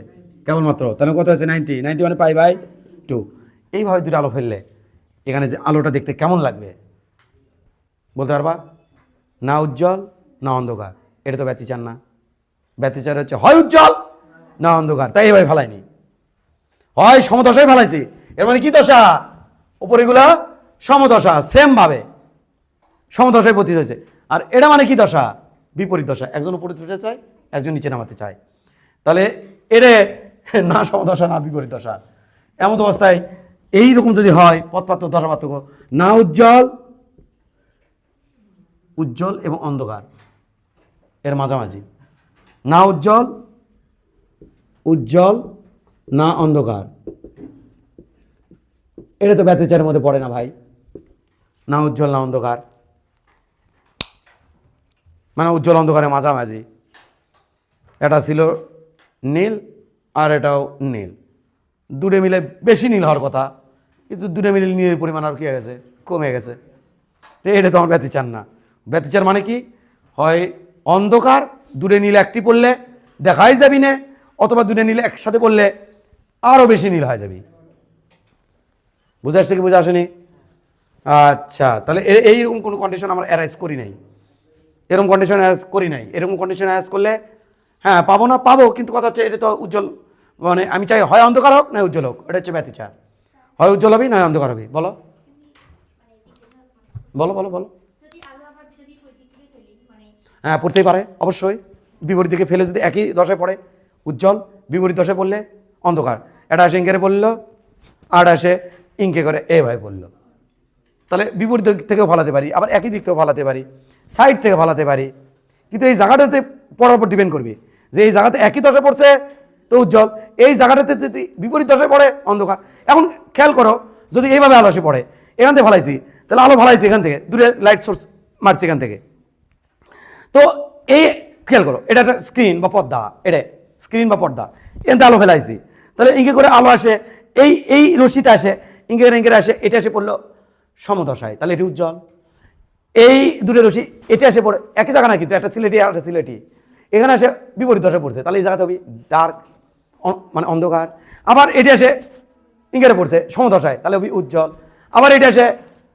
কেবলমাত্র, তাহলে কত আছে? 90 মানে π/2। এইভাবে দুটো আলো ফেললে এখানে যে আলোটা দেখতে কেমন লাগবে বলতে পারবা? না উজ্জ্বল না অন্ধকার। এটা তো ব্যতিচার না। ব্যতিচার হচ্ছে হয় উজ্জ্বল না অন্ধকার। তাই এভাবে ফেলাইনি, হয় সমদশায় ফেলাইছি। এর মানে কি দশা? উপরেগুলা সমদশা, সেম ভাবে সমদশায় পতিত হয়েছে। আর এটা মানে কি দশা? বিপরীত দশা, একজন উপরে উঠতে চায়, একজন নিচে নামাতে চায়। তাহলে এটা না সমদশা না বিপরীত দশা। এমন অবস্থায় এইরকম যদি হয় পথ পার্থক্য, দশা পার্থক্য, না উজ্জ্বল এবং অন্ধকার এর মাঝামাঝি, না উজ্জ্বল, উজ্জ্বল না অন্ধকার, এটা তো ব্যতিচারের মধ্যে পড়ে না ভাই। না উজ্জ্বল না অন্ধকার মানে উজ্জ্বল অন্ধকারের মাঝামাঝি। এটা ছিল নীল আর এটাও নীল, দূরে মিলে বেশি নীল হওয়ার কথা, কিন্তু দূরে মিলে নীলের পরিমাণ আর কি হয়ে গেছে, কমে গেছে। তো এটা তো আমার ব্যতিচার না। ব্যতিচার মানে কি হয়, অন্ধকার দূরে নীল একটি পড়লে দেখাই যাবি না, অথবা দূরে নীল একসাথে পড়লে আরও বেশি নীল হয়ে যাবি। বুঝে আসছে কি বুঝে আসেনি? আচ্ছা, তাহলে এইরকম কোনো কন্ডিশন আমরা অ্যারাইজ করি নাই, এরকম কন্ডিশন অ্যারাইজ করি নাই। এরকম কন্ডিশন অ্যারাইজ করলে হ্যাঁ পাবো না পাবো, কিন্তু কথা হচ্ছে এটা তো উজ্জ্বল, মানে আমি চাই হয় অন্ধকার হোক না উজ্জ্বল হোক, এটা হচ্ছে ব্যতিচার। হয় উজ্জ্বল হবি না অন্ধকার হবি। বলো বলো বলো বলো। হ্যাঁ পড়তেই পারে অবশ্যই, বিপরীত দিকে ফেলে যদি একই দশায় পড়ে উজ্জ্বল, বিপরীত দশায় পড়লে অন্ধকার। এটা আসে ইঙ্কেরে পড়লো আর আসে ইঙ্কে করে এভাবে পড়লো, তাহলে বিপরীত দিক থেকেও ফালাতে পারি, আবার একই দিক থেকেও ফালাতে পারি, সাইড থেকে ফালাতে পারি। কিন্তু এই জায়গাটাতে পড়ার উপর ডিপেন্ড করবে যে এই জায়গাতে একই দশায় পড়ছে তো উজ্জ্বল, এই জায়গাটাতে যদি বিপরীত দশায় পড়ে অন্ধকার। এখন খেয়াল করো, যদি এইভাবে আলো এসে পড়ে, এখান থেকে ফালাইছি, তাহলে আলো ফালাইছি এখান থেকে, দূরে লাইট সোর্স মারছি এখান থেকে। তো এই খেয়াল করো, এটা একটা স্ক্রিন বা পর্দা, এটা স্ক্রিন বা পর্দা, এতে আলো ফেলাইছি, তাহলে ইঙ্কে করে আলো আসে, এই রশ্মিটা আসে ইঙ্কের আসে, এটা এসে পড়লো সমদশায়, তাহলে এটি উজ্জ্বল। এই দূরে রশ্মি এটা এসে পড়ে একই জায়গা না, কিন্তু একটা সিলেটি আর একটা সিলেটি, এখানে আসে বিপরীত দশায় পড়ছে, তাহলে এই জায়গাতে হবে ডার্ক মানে অন্ধকার। আবার এটি আসে ইঙ্কেরে পড়ছে সমদশায়, তাহলে হবে উজ্জ্বল। আবার এটা আসে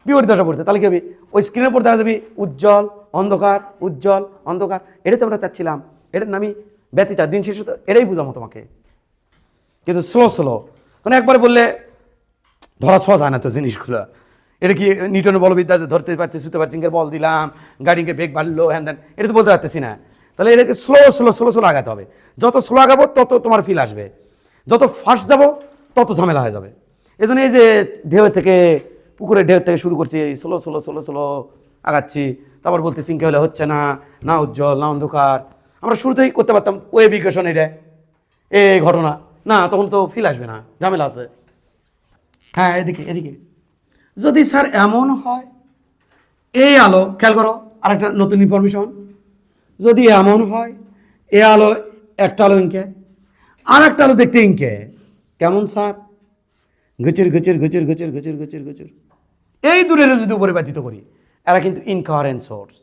বিপরীত দশায় পড়ছে, তাহলে কি হবে ওই স্ক্রিনের উপর দেখা যাবে উজ্জ্বল অন্ধকার উজ্জ্বল অন্ধকার। এটাই তো আমরা চাচ্ছিলাম, এটার নামই ব্যতিচার। দিন শেষে তো এটাই বুঝামো তোমাকে, কিন্তু স্লো স্লো, মানে একবার বললে ধরা ছোঁয়া যায় না তো জিনিসগুলো। এটা কি নিউটনের বলবিদ্যা যে ধরতে পারছি ছুতে পারছি, ইঙ্কের বল দিলাম, গাড়িকে ব্রেক বাড়লো হ্যান দেন, এটা তো বলতে পারতেছি না। তাহলে এটাকে স্লো স্লো স্লো স্লো আগাতে হবে, যত স্লো আগাবো তত তোমার ফিল আসবে, যত ফাস্ট যাবো তত ঝামেলা হয়ে যাবে। এই জন্য এই যে ঢেউ থেকে, পুকুরের ঢেউ থেকে শুরু করছি, স্লো স্লো স্লো স্লো আগাচ্ছি, তারপর বলতেছি ইঙ্কে হলে হচ্ছে না, না উজ্জ্বল না অন্ধকার। আমরা শুরুতেই করতে পারতাম ওয়েভিকেশন, এটা এই ঘটনা না, তখন তো ফিল আসবে না, ঝামেলা আছে। হ্যাঁ এদিকে এদিকে, যদি স্যার এমন হয় এই আলো, খেয়াল করো আরেকটা নতুন ইনফরমেশন, যদি এমন হয় এ আলো একটা আলো ইঙ্কে আর একটা আলো দেখতে ইঙ্কে, কেমন স্যার? গচির গচির গচির গচির গচির গচির গচির, এই দূরের যদি উপরে ব্যতীত করি, এরা কিন্তু ইনকোহারেন্ট সোর্স।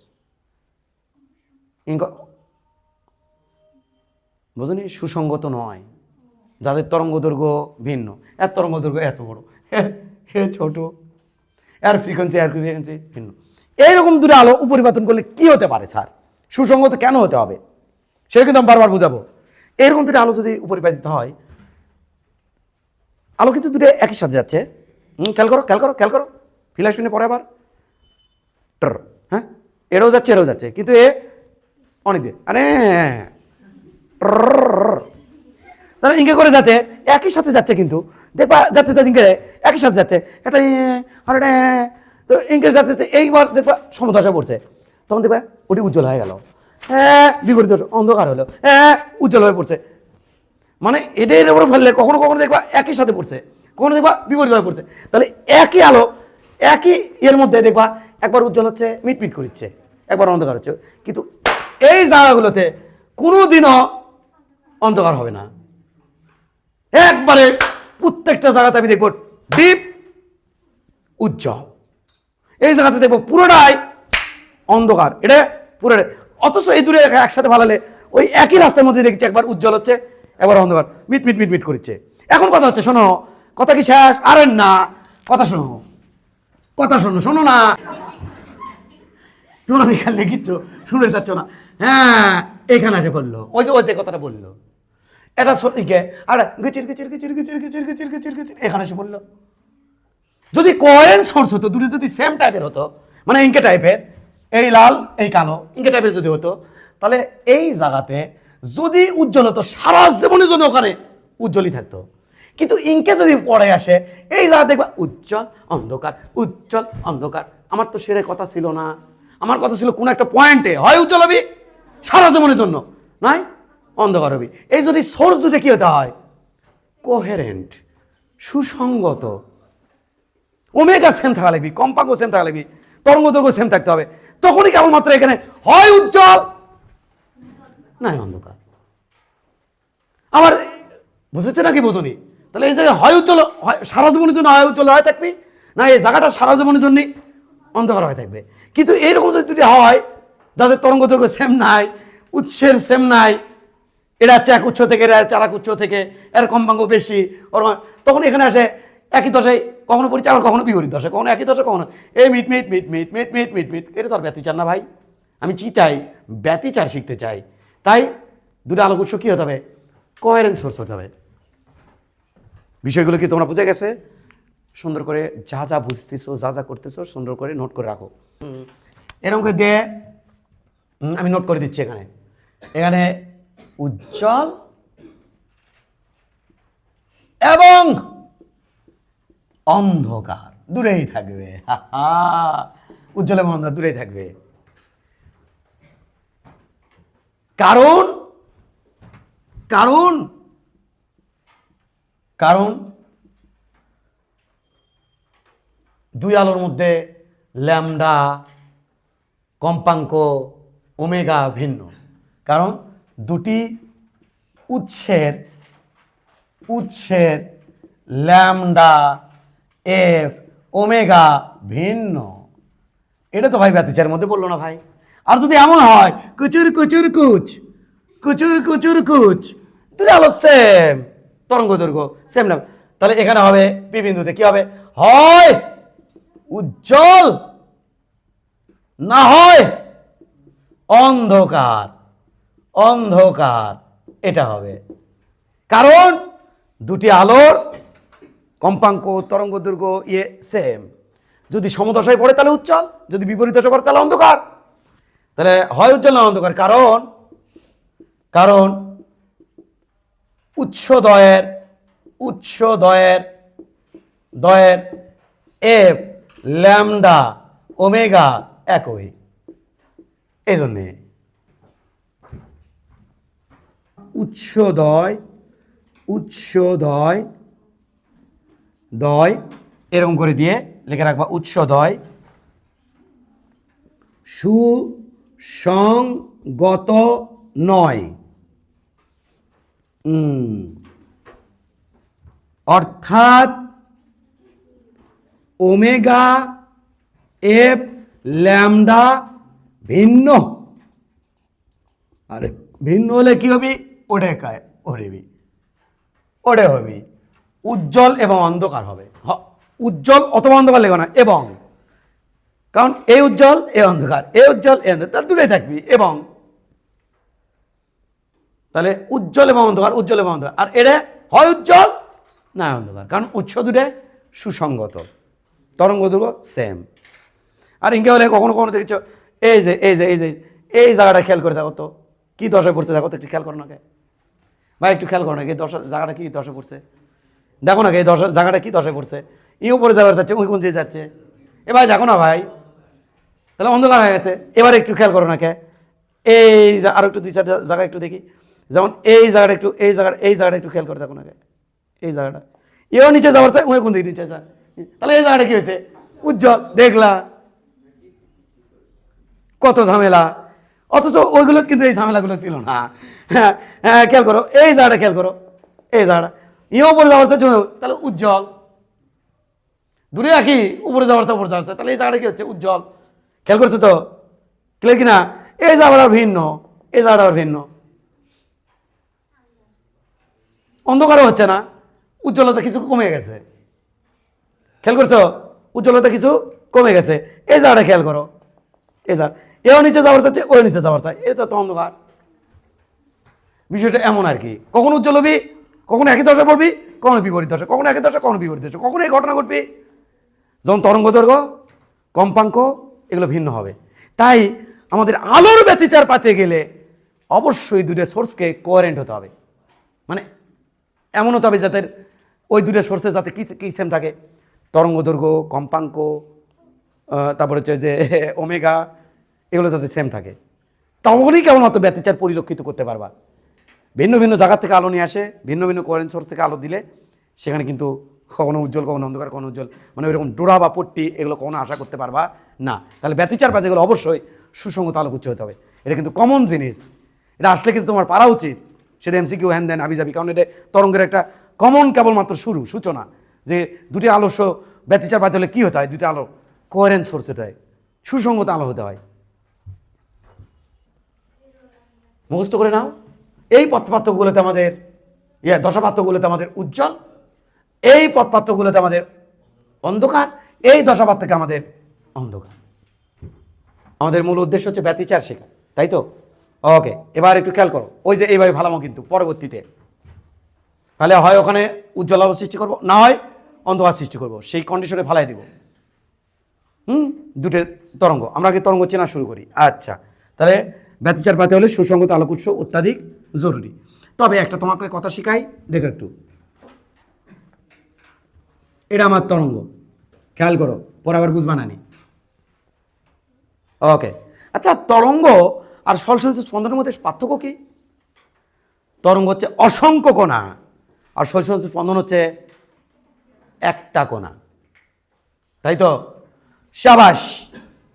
বুঝলি, সুসঙ্গত নয়, যাদের তরঙ্গ দৈর্ঘ্য ভিন্ন, এর তরঙ্গ দৈর্ঘ্য এত বড়, ছোট, এর ফ্রিকোয়েন্সি ভিন্ন, এইরকম দূরে আলো উপরিবর্তন করলে কি হতে পারে স্যার? সুসঙ্গত কেন হতে হবে সেটা কিন্তু আমি বারবার বুঝাবো। এরকম দূরে আলো যদি উপরিপাতিত হয়, আলো কিন্তু দূরে একই সাথে যাচ্ছে, খেয়াল করো খেয়াল করো খেয়াল করো, ফিলাস পিনে পরে আবার হ্যাঁ, এটাও যাচ্ছে, কিন্তু এ অনেক দিয়ে আরে তাহলে ইঙ্কে করে যাতে একই সাথে যাচ্ছে, কিন্তু দেখবা যাচ্ছে ইঙ্কে একই সাথে যাচ্ছে, এটা আর এটা তো ইঙ্কে যাচ্ছে, এইবার দেখবা সমদশা পড়ছে, তখন দেখবা ওটি উজ্জ্বল হয়ে গেল, হ্যাঁ বিপরীত অন্ধকার হলো, হ্যাঁ উজ্জ্বল হয়ে পড়ছে। মানে এটাই উপরে ফেললে কখনো কখনো দেখবা একই সাথে পড়ছে, কখনো দেখবা বিপরীত হয়ে পড়ছে, তাহলে একই আলো একই এর মধ্যে দেখবা একবার উজ্জ্বল হচ্ছে মিটমিট করছে, একবার অন্ধকার হচ্ছে, কিন্তু এই জায়গাগুলোতে কোনোদিনও অন্ধকার হবে না। একবারে প্রত্যেকটা জায়গাতে আমি দেখবো ডিপ উজ্জ্বল, এই জায়গাতে দেখবো পুরোটাই অন্ধকার, এটা পুরোটাই। অথচ এই দূরে একসাথে ভালালে ওই একই রাস্তার মধ্যে দেখছি একবার উজ্জ্বল হচ্ছে একবার অন্ধকার, মিট মিট মিট মিট করছে। এখন কথা হচ্ছে, শোনো, কথা কি শেষ? আরে না, কথা শোনো, কথা শোনো, শোনো না, তোমরা এখানে লিখিচ্ছ শুনে যাচ্ছ না। হ্যাঁ এখানে এসে বললো, ওই যে কথাটা বললো, এটা সত্যিকে আর গিচির গিচির গিচির গিচির গিচির গিচির গিচির গিচির এখানে এসে বললো। যদি কোয়ারেন্ট সোর্স হতো, দুটো যদি সেম টাইপের হতো, মানে ইঙ্কে টাইপের, এই লাল এই কালো ইঙ্কে টাইপের যদি হতো, তাহলে এই জায়গাতে যদি উজ্জ্বল হতো সারা জীবনের জন্য ওখানে উজ্জ্বলই থাকতো। কিন্তু ইঙ্কে যদি পড়ে আসে এই জায়গা দেখবা উজ্জ্বল অন্ধকার উজ্জ্বল অন্ধকার। আমার তো সেরে কথা ছিল না, আমার কথা ছিল কোন একটা পয়েন্টে হয় উজ্জ্বল হবি সারা জীবনের জন্য, নয় অন্ধকার হবি। এই যদি সোর্স দুটো কি হতে হয়, কোহেরেন্ট, সুসংগত, ওমেগা সেম থাকা লাগবি, কম্পাঙ্ক সেম থাকা লাগবি, তরঙ্গ দৈর্ঘ্য সেম থাকতে হবে, তখনই কেবলমাত্র এখানে হয় উজ্জ্বল নাই অন্ধকার। আমার বুঝেছো নাকি বোঝনি? তাহলে এই জায়গায় হয় উজ্জ্বল, হয় সারা জীবনের জন্য হয় উজ্জ্বল হয় থাকবি, না এই জায়গাটা সারা জীবনের জন্যই অন্ধকার হয়ে থাকবে। কিন্তু এইরকম যদি দুটি হয় যাদের তরঙ্গ দৈর্ঘ্য সেম নাই, উৎসের সেম নাই, এটা হচ্ছে এক উচ্চ থেকে, এটা হচ্ছে আরেক উচ্চ থেকে, এর কম্পাঙ্ক বেশি, তখন এখানে আসে একই দশায় কখনো পড়ছে, আবার কখনো বিপরীত দশায়, কখনো একই দশায়, কখনো এই মিট মিট মিট মিট মিট মিট মিট মিট। এটা তো আর ব্যতিচার না ভাই, আমি কি চাই, ব্যতিচার শিখতে চাই। তাই দুটো আলোক উৎস কি হতে হবে, কোহেরেন্ট সোর্স হতে হবে। বিষয়গুলো কি তোমরা বুঝে গেছে? সুন্দর করে যা যা বুঝতেছো, যা যা করতেছো সুন্দর করে নোট করে রাখো। এরকম করে দিয়ে আমি নোট করে দিচ্ছি। এখানে এখানে উজ্জ্বল এবং অন্ধকার দূরেই থাকবে। উজ্জ্বল এবং অন্ধকার দূরেই থাকবে, কারণ কারণ কারণ দুই আলোর মধ্যে ল্যামডা, কম্পাঙ্ক, ওমেগা ভিন্ন। কারণ দুটি উৎসের ল্যামডা, এফ, ওমেগা ভিন্ন। এটা তো ভাই ব্যতিচারের মধ্যে বললো না ভাই। আর যদি এমন হয় কুচুর কুচুর কুচ, কুচুর কুচুর কুচ, দুটি আলো সেম, তরঙ্গ দৈর্ঘ্য সেম না, তাহলে এখানে হবে পি বিন্দুতে কি হবে, হয় উজ্জ্বল না হয় অন্ধকার। অন্ধকার এটা হবে, কারণ দুটি আলোর কম্পাঙ্ক, তরঙ্গ দৈর্ঘ্য সেম। যদি সমদশায় পড়ে তাহলে উজ্জ্বল, যদি বিপরীত দশায় পড়ে তাহলে অন্ধকার। তাহলে হয় উজ্জ্বল না অন্ধকার, কারণ কারণ দয়ের এফ, ল্যামডা, ওমেগা একই। এই জন্যে উৎসদয় এরকম করে দিয়ে লিখে রাখবা, উৎসদয় সুসংগত নয়। অর্থাৎ ওমেগা, এফ, ল্যামডা ভিন্ন। আরে ভিন্ন হলে কি হবি, ওটা হবি উজ্জ্বল এবং অন্ধকার হবে। উজ্জ্বল অথবা অন্ধকার লেখো না, এবং, কারণ এই উজ্জ্বল এ অন্ধকার, এ উজ্জ্বল এ অন্ধকার, তার দূরে থাকবি এবং। তাহলে উজ্জ্বল এবং অন্ধকার, উজ্জ্বল এবং অন্ধকার, আর এটা হয় উজ্জ্বল না অন্ধকার, কারণ উৎস দুটো সুসংগত, তরঙ্গ দৈর্ঘ্য সেম। আর ইনকে হলে কখনো কখনো দেখছো এই যে এই যে এই যে এই জায়গাটা খেয়াল করে দেখো তো কি দশায় পড়ছে, দেখো তো একটু খেয়াল করো না কে ভাই, একটু খেয়াল করো না কি দশা জায়গাটা কি দশায় পড়ছে, দেখো না এই জায়গাটা কি দশায় পড়ছে, ই উপরে যাওয়ার যাচ্ছে, ওই কোন দিকে যাচ্ছে, এ ভাই দেখো না ভাই, তাহলে অন্ধকার হয়ে গেছে। এবার একটু খেয়াল করো না কে, এই আরো একটু 2-4টা জায়গা একটু দেখি, যেমন এই জায়গাটা একটু, এই জায়গাটা একটু খেয়াল করে দেখো না কে, এই জায়গাটা, এও নিচে যাওয়ার চাই, ওই কোন দিকে নিচে যায়, তাহলে এই জায়গাটা কি হয়েছে, উজ্জ্বল। দেখলা কত ঝামেলা, অথচ ওইগুলো কিন্তু এই ঝামেলাগুলো ছিল না। হ্যাঁ হ্যাঁ, খেয়াল করো এই জায়গাটা, খেয়াল করো এই জায়গাটা, ইও উপরে যাওয়ার চাই, তাহলে উজ্জ্বল। দূরে রাখি উপরে যাওয়ার চাই, উপরে যাওয়ার চাই, তাহলে এই জায়গাটা কি হচ্ছে, উজ্জ্বল। খেয়াল করছো তো, ক্লিয়ার কিনা? এই জায়গাটা ভিন্ন, এই জায়গাটা ভিন্ন, অন্ধকারও হচ্ছে না, উজ্জ্বলতা কিছু কমে গেছে। খেয়াল করছো, উজ্জ্বলতা কিছু কমে গেছে। এই জায়গাটা খেয়াল করো, এই জায়গা, এও নিচে যাওয়ার চাচ্ছে, ওই নিচে যাওয়ার চাই, এটা তো অন্ধকার। বিষয়টা এমন আর কি, কখন উজ্জ্বল হবি, কখনো একই দশা পড়বি, কখনো বিপরীত দশা, কখনো একই দশা, কখনো বিপরীত দশা, কখনো এই ঘটনা ঘটবি যখন তরঙ্গ দৈর্ঘ্য, কম্পাঙ্ক এগুলো ভিন্ন হবে। তাই আমাদের আলোর ব্যতিচার পাতে গেলে অবশ্যই দুটো সোর্সকে কোয়ারেন্ট হতে হবে, মানে এমন হতে হবে যাতে ওই দুটো সোর্সে যাতে কি সেম থাকে, তরঙ্গ দৈর্ঘ্য, কম্পাঙ্ক, তারপর হচ্ছে যে ওমেগা, এগুলো যাতে সেম থাকে, তখনই কেবলমাত্র ব্যতিচার পরিলক্ষিত করতে পারবা। ভিন্ন ভিন্ন জায়গা থেকে আলো নিয়ে আসে, ভিন্ন ভিন্ন কোয়ারেন্ট সোর্স থেকে আলো দিলে সেখানে কিন্তু কখনো উজ্জ্বল, কখনো অন্ধকার, কখনো উজ্জ্বল, মানে ওইরকম ডোরা বা পট্টি এগুলো কখনো আশা করতে পারবা না। তাহলে ব্যতিচার বা যেগুলো অবশ্যই সুসংগত আলোক উচ্চ হতে হবে। এটা কিন্তু কমন জিনিস, এটা আসলে কিন্তু তোমার পারা উচিত। সেটা এমসিকিউ হ্যান দেন আবি যাবি, কারণ এটা তরঙ্গের একটা কমন কেবলমাত্র সূচনা, যে দুটি আলোস্য ব্যতিচার পাইতে হলে কী হতে হয়, দুটি আলো কোয়ারেন্ট সোর্স হতে হয়, সুসংগত আলো হতে হয়। মুখস্থ করে নাও। এই পথপার্থক্যগুলোতে আমাদের দশাপার্থক্যগুলোতে আমাদের উজ্জ্বল, এই পথপার্থক্যগুলোতে আমাদের অন্ধকার, এই দশাপার্থক্যে আমাদের অন্ধকার। আমাদের মূল উদ্দেশ্য হচ্ছে ব্যতিচার শেখা, তাই তো? ওকে, এবার একটু খেয়াল করো, ওই যে এইভাবে ভালামো কিন্তু পরবর্তীতে, তাহলে হয় ওখানে উজ্জ্বল আলো সৃষ্টি করবো, না হয় অন্ধকার সৃষ্টি করবো, সেই কন্ডিশনে ভালাই দিব। দুটো তরঙ্গ, আমরা আগে তরঙ্গ চেনা শুরু করি। আচ্ছা, তাহলে ব্যতিচার পাতে হলে সুসংগত আলোক উৎস অত্যাধিক জরুরি। তবে একটা তোমাকে কথা শিখাই, দেখো একটু, এটা আমার তরঙ্গ, খেয়াল করো, পরে আবার বুঝবা না নি। ওকে, আচ্ছা, তরঙ্গ আর সরাসরি স্পন্দনের মধ্যে পার্থক্য কি? তরঙ্গ হচ্ছে অসংখ্য কণা, আর সরাসরি স্পন্দন হচ্ছে একটা কণা, তাই তো? শাবাশ।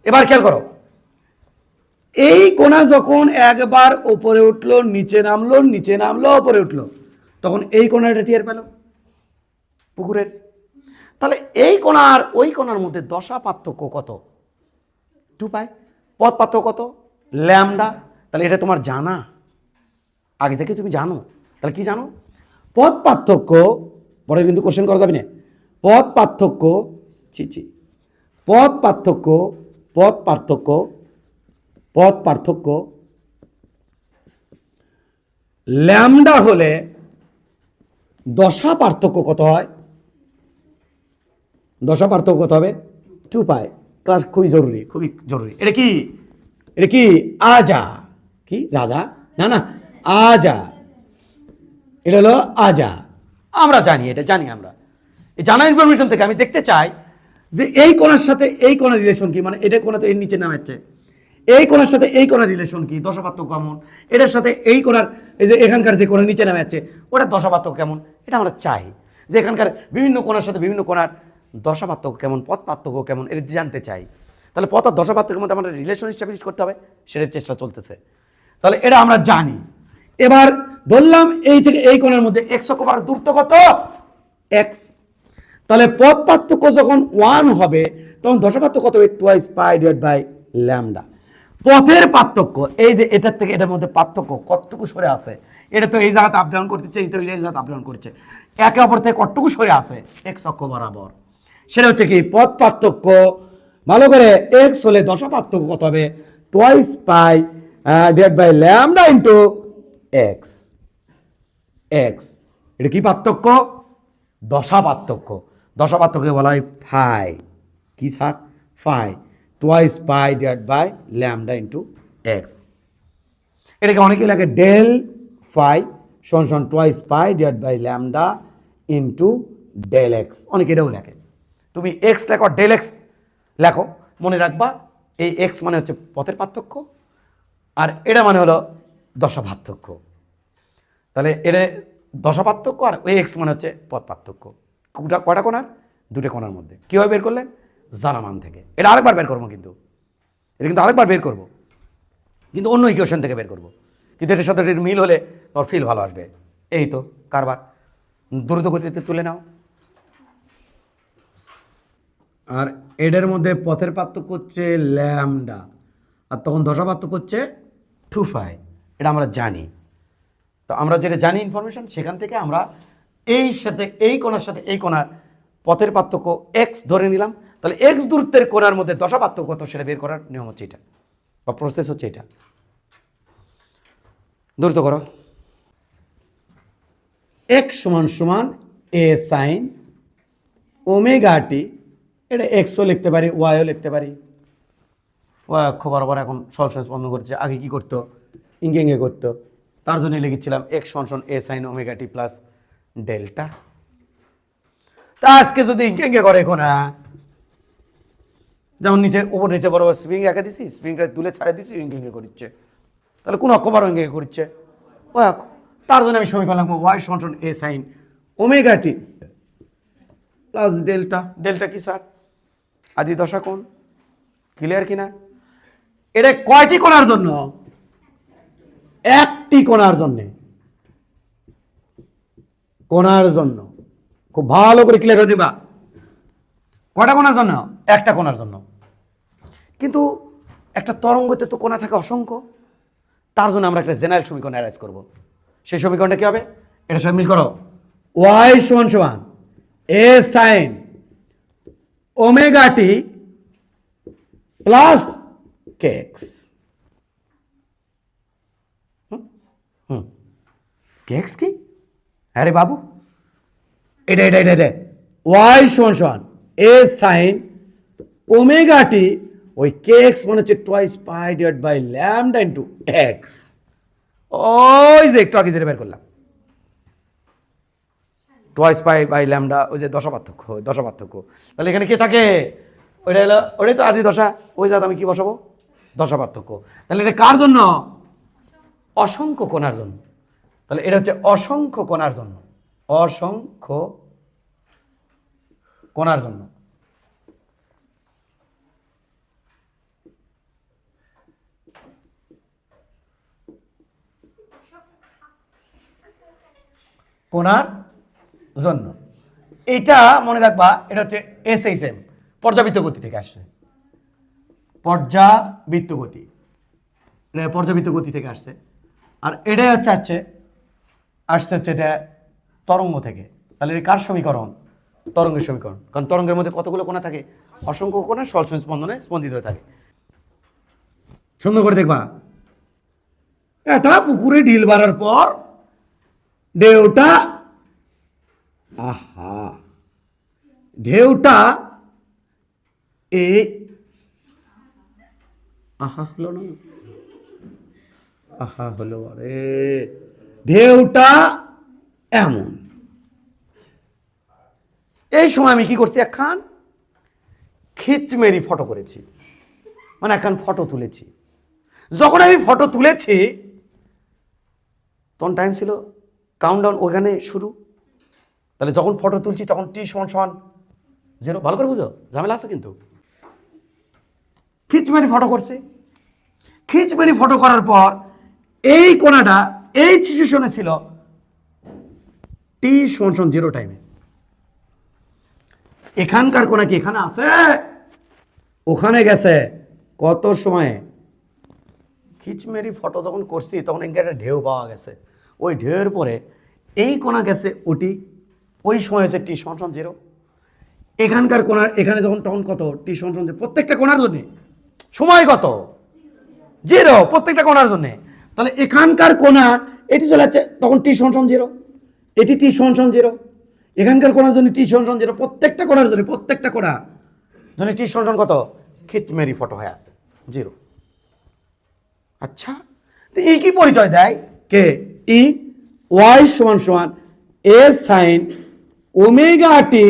এবার খেয়াল করো, এই কোণা যখন একবার উপরে উঠলো, নিচে নামলো, নিচে নামলো, উপরে উঠলো, তখন এই কোণাটা টের পেল পুকুরের। তাহলে এই কোণা আর ওই কোণার মধ্যে দশা পার্থক্য কত? 2π। পথ পার্থক্য কত? ল্যামডা। তাহলে এটা তোমার জানা, আগে থেকে তুমি জানো। তাহলে কি জানো? পথ পার্থক্য, পরে কিন্তু কোশ্চেন করা যাবে না। পথ পার্থক্য, পথ পার্থক্য, পথ পার্থক্য, পথ পার্থক্য ল্যামডা হলে দশা পার্থক্য কত হয়? দশা পার্থক্য কত হবে? 2π। ক্লাস খুবই জরুরি, খুবই জরুরি। এটা কি? এটা কি? আজা। কি রাজা? না না, আজা। এটা হলো আজা। আমরা জানি, এটা জানি আমরা। এই জানা ইনফরমেশন থেকে আমি দেখতে চাই যে এই কোণার সাথে এই কোণার রিলেশন কি, মানে এটা কোণাতে এর নিচে নামাচ্ছে, এই কোণার সাথে এই কোণার রিলেশন কি, দশা পার্থক্য কেমন, এটার সাথে এই কোণার, এই যে এখানকার যে কোণার নিচে নামে যাচ্ছে ওটার দশা পার্থক্য কেমন, এটা আমরা চাই। যে এখানকার বিভিন্ন কোণার সাথে বিভিন্ন কোণার দশা পার্থক্য কেমন, পথ পার্থক্য কেমন, এটা জানতে চাই। তাহলে পথ আর দশা পার্থক্যের মধ্যে আমাদের রিলেশন এস্টাবলিশ করতে হবে, সেটার চেষ্টা চলতেছে। তাহলে এটা আমরা জানি। এবার ধরলাম এই থেকে এই কোণের মধ্যে এক্স অক্ষ বার দূরত্ব কত? এক্স। তাহলে পথ পার্থক্য যখন 1 হবে তখন দশা পার্থক্য কত হবে? 2π/λ। পথের পার্থক্য, এই যে এটার থেকে এটার মধ্যে পার্থক্য কতটুকু সরে আছে, এটা তো এই জায়গাতে আপ ডাউন করতেছে, এই তো এই জায়গাতে আপ ডাউন করছে, একে অপর থেকে কতটুকু সরে আছে এক্স অক্ষ বরাবর, সেটা হচ্ছে কি পথ পার্থক্য। ভালো করে, এক্স হলে দশা পার্থক্য কত হবে? 2π/λ ইন্টু এক্স। এক্স, এটা কি পার্থক্য? দশা পার্থক্য। দশা পার্থক্যকে বলা হয় ফাই। কি স্যার? ফাই। 2π/λ into x. এটাকে অনেকেই লাগে ডেল ফাই সমান 2π/λ ইন্টু ডেল এক্স, অনেকে এটাও লেখে। তুমি এক্স লেখো, ডেল এক্স লেখো, মনে রাখবা এই এক্স মানে হচ্ছে পথের পার্থক্য, আর এটা মানে হলো দশা পার্থক্য। তাহলে এটা দশা পার্থক্য, আর ওই এক্স মানে হচ্ছে পথ পার্থক্য। কয়টা কোণার? দুটো কোণার মধ্যে। কীভাবে বের করলেন? জানা মান থেকে। এটা আরেকবার বের করবো, কিন্তু এটা কিন্তু আরেকবার বের করবো, কিন্তু অন্য ইকুয়েশন থেকে বের করবো, কিন্তু এটার সাথে এটার মিল হলে তোর ফিল ভালো আসবে। এই তো কারবার, দ্রুত গতিতে তুলে নাও। আর এটার মধ্যে পথের পার্থক্য হচ্ছে ল্যামডা, আর তখন দশা পার্থক্য হচ্ছে 2π। এটা আমরা জানি। তো আমরা যেটা জানি ইনফরমেশন, সেখান থেকে আমরা এই সাথে এই কোণার সাথে এই কোণার পথের পার্থক্য এক্স ধরে নিলাম। তাহলে এক্স দূরত্বের কোণার মধ্যে দশা পার্থক্য কত, সেটা বের করার নিয়ম হচ্ছে এটা, বা প্রসেস হচ্ছে এটা। দ্রুত করো। এক্স সমান সমান এ সাইন ওমেগা টি। এটা এক্সও লিখতে পারি, ওয়াইও লিখতে পারি। ওয়াই অক্ষ বরাবর এখন সরাসরি বন্ধ করছে, আগে কি করতো? ইঙ্গে করতো। তার জন্য লিখেছিলাম এক্স সমান a sine omega t plus delta. তা আজকে যদি ইঙ্গে করে এখন, যেমন নিচে ওপর নিচে বরাবর স্প্রিং এঁকে দিছি, স্প্রিংটা তুলে ছাড়ে দিছি, ইঙ্গে করছে, তাহলে কোন অক্ষ বারো ইঙ্গে করছে ওই অক্ষ। তার জন্য আমি সমীকরণ লিখবো ওয়াই সমান a sine omega t plus delta. Delta কি স্যার? আদি দশা কোণ। ক্লিয়ার কিনা? এটা কয়টি কোণার জন্য? একটি কোণার জন্য। কোণার জন্য খুব ভালো করে ক্লিয়ার করে দিবা। কয়টা কোণার জন্য? একটা কোণার জন্য। কিন্তু একটা তরঙ্গতে তো কোণা থাকে অসংখ্য, তার জন্য আমরা একটা জেনারেল সমীকরণ অ্যারেঞ্জ করব। সেই সমীকরণটা কি হবে? এটা সব মিল করো। ওয়াই সমান সমান a sine omega t plus K x. K x কি? আরে বাবু, এটা এটা এটা এটা ওয়াই সমান সমান এ সাইন ওমেগা টি, ওই কে এক্স মানে হচ্ছে twice pi divide by lambda into x. ওই যে একটু আগে যেটা বের করলাম, টোয়াইস পাই বাই ল্যামডা, ওই যে দশা পার্থক্য, দশা পার্থক্য। তাহলে এখানে কে থাকে? ওইটা হলো, ওটাই তো আদি দশা, ওই জাত আমি কি বসাবো? দশা পার্থক্য। তাহলে এটা কার জন্য? অসংখ্য কোণার জন্য। তাহলে এটা হচ্ছে অসংখ্য কোণার জন্য, অসংখ্য কোণার জন্য। কোণার জন্য এটা মনে রাখবা, এটা হচ্ছে এসএইচএম, পর্যাবৃত্ত গতি থেকে আসছে। পর্যাবৃত্ত গতি, এটা পর্যাবৃত্ত গতি থেকে আসছে। আর এটাই হচ্ছে আসছে হচ্ছে এটা তরঙ্গ থেকে। তাহলে এটা কার সমীকরণ? তরঙ্গের সমীকরণ। কারণ তরঙ্গের মধ্যে কতগুলো কোণা থাকে? অসংখ্য কোণা সলসম স্পন্দনে স্পন্দিত হয়ে থাকে। সুন্দর করে দেখবা, এটা পুকুরে ঢিল বাড়ার পর ঢেউটা, আহা ঢেউটা এই আহা হলো না, আহা হলো, আরে ঢেউটা এমন। এই সময় আমি কি করছি? একখান খিচমেরি ফটো করেছি, মানে একখান ফটো তুলেছি। যখন আমি ফটো তুলেছি তখন টাইম ছিল কাউন্টডাউন, ওখানে শুরু। তাহলে যখন ফটো তুলছি তখন টি সমান সমান 0। ভালো করে বুঝো, ঝামেলা আছে কিন্তু। খিচমেরি ফটো করছে, খিচমেরি ফটো করার পর এই কোণাটা এই সিচুয়েশনে ছিল টি সমান সমান 0 টাইমে। এখানকার কোণা কি এখানে আছে? ওখানে গেছে কত সময়ে? খিচমেরি ফটো যখন করছি তখন একটা ঢেউ পাওয়া গেছে। ওই ঢেউয়ের পরে এই কোণা গেছে ওটি, ওই সময় হচ্ছে টি সমান সমান 0। এখানকার কোণার এখানে যখন তখন কত? টি সমান সমান 0 প্রত্যেকটা কোণার জন্য। সময় কত? 0 প্রত্যেকটা কোণার জন্য। তাহলে এখানকার কোণা এটি চলে যাচ্ছে তখন টি সমান সমান 0, এটি টি সমান সমান 0, এখানকার কোণার জন্য টি সমান সমান 0, প্রত্যেকটা কোণার জন্য, প্রত্যেকটা কোণা জন্য টি সমান সমান কত? খিচমেরি ফটো হয়ে আছে 0। আচ্ছা, তো এই কি পরিচয় দেয়? কে ই ওয়াই সমান সমান a sine omega t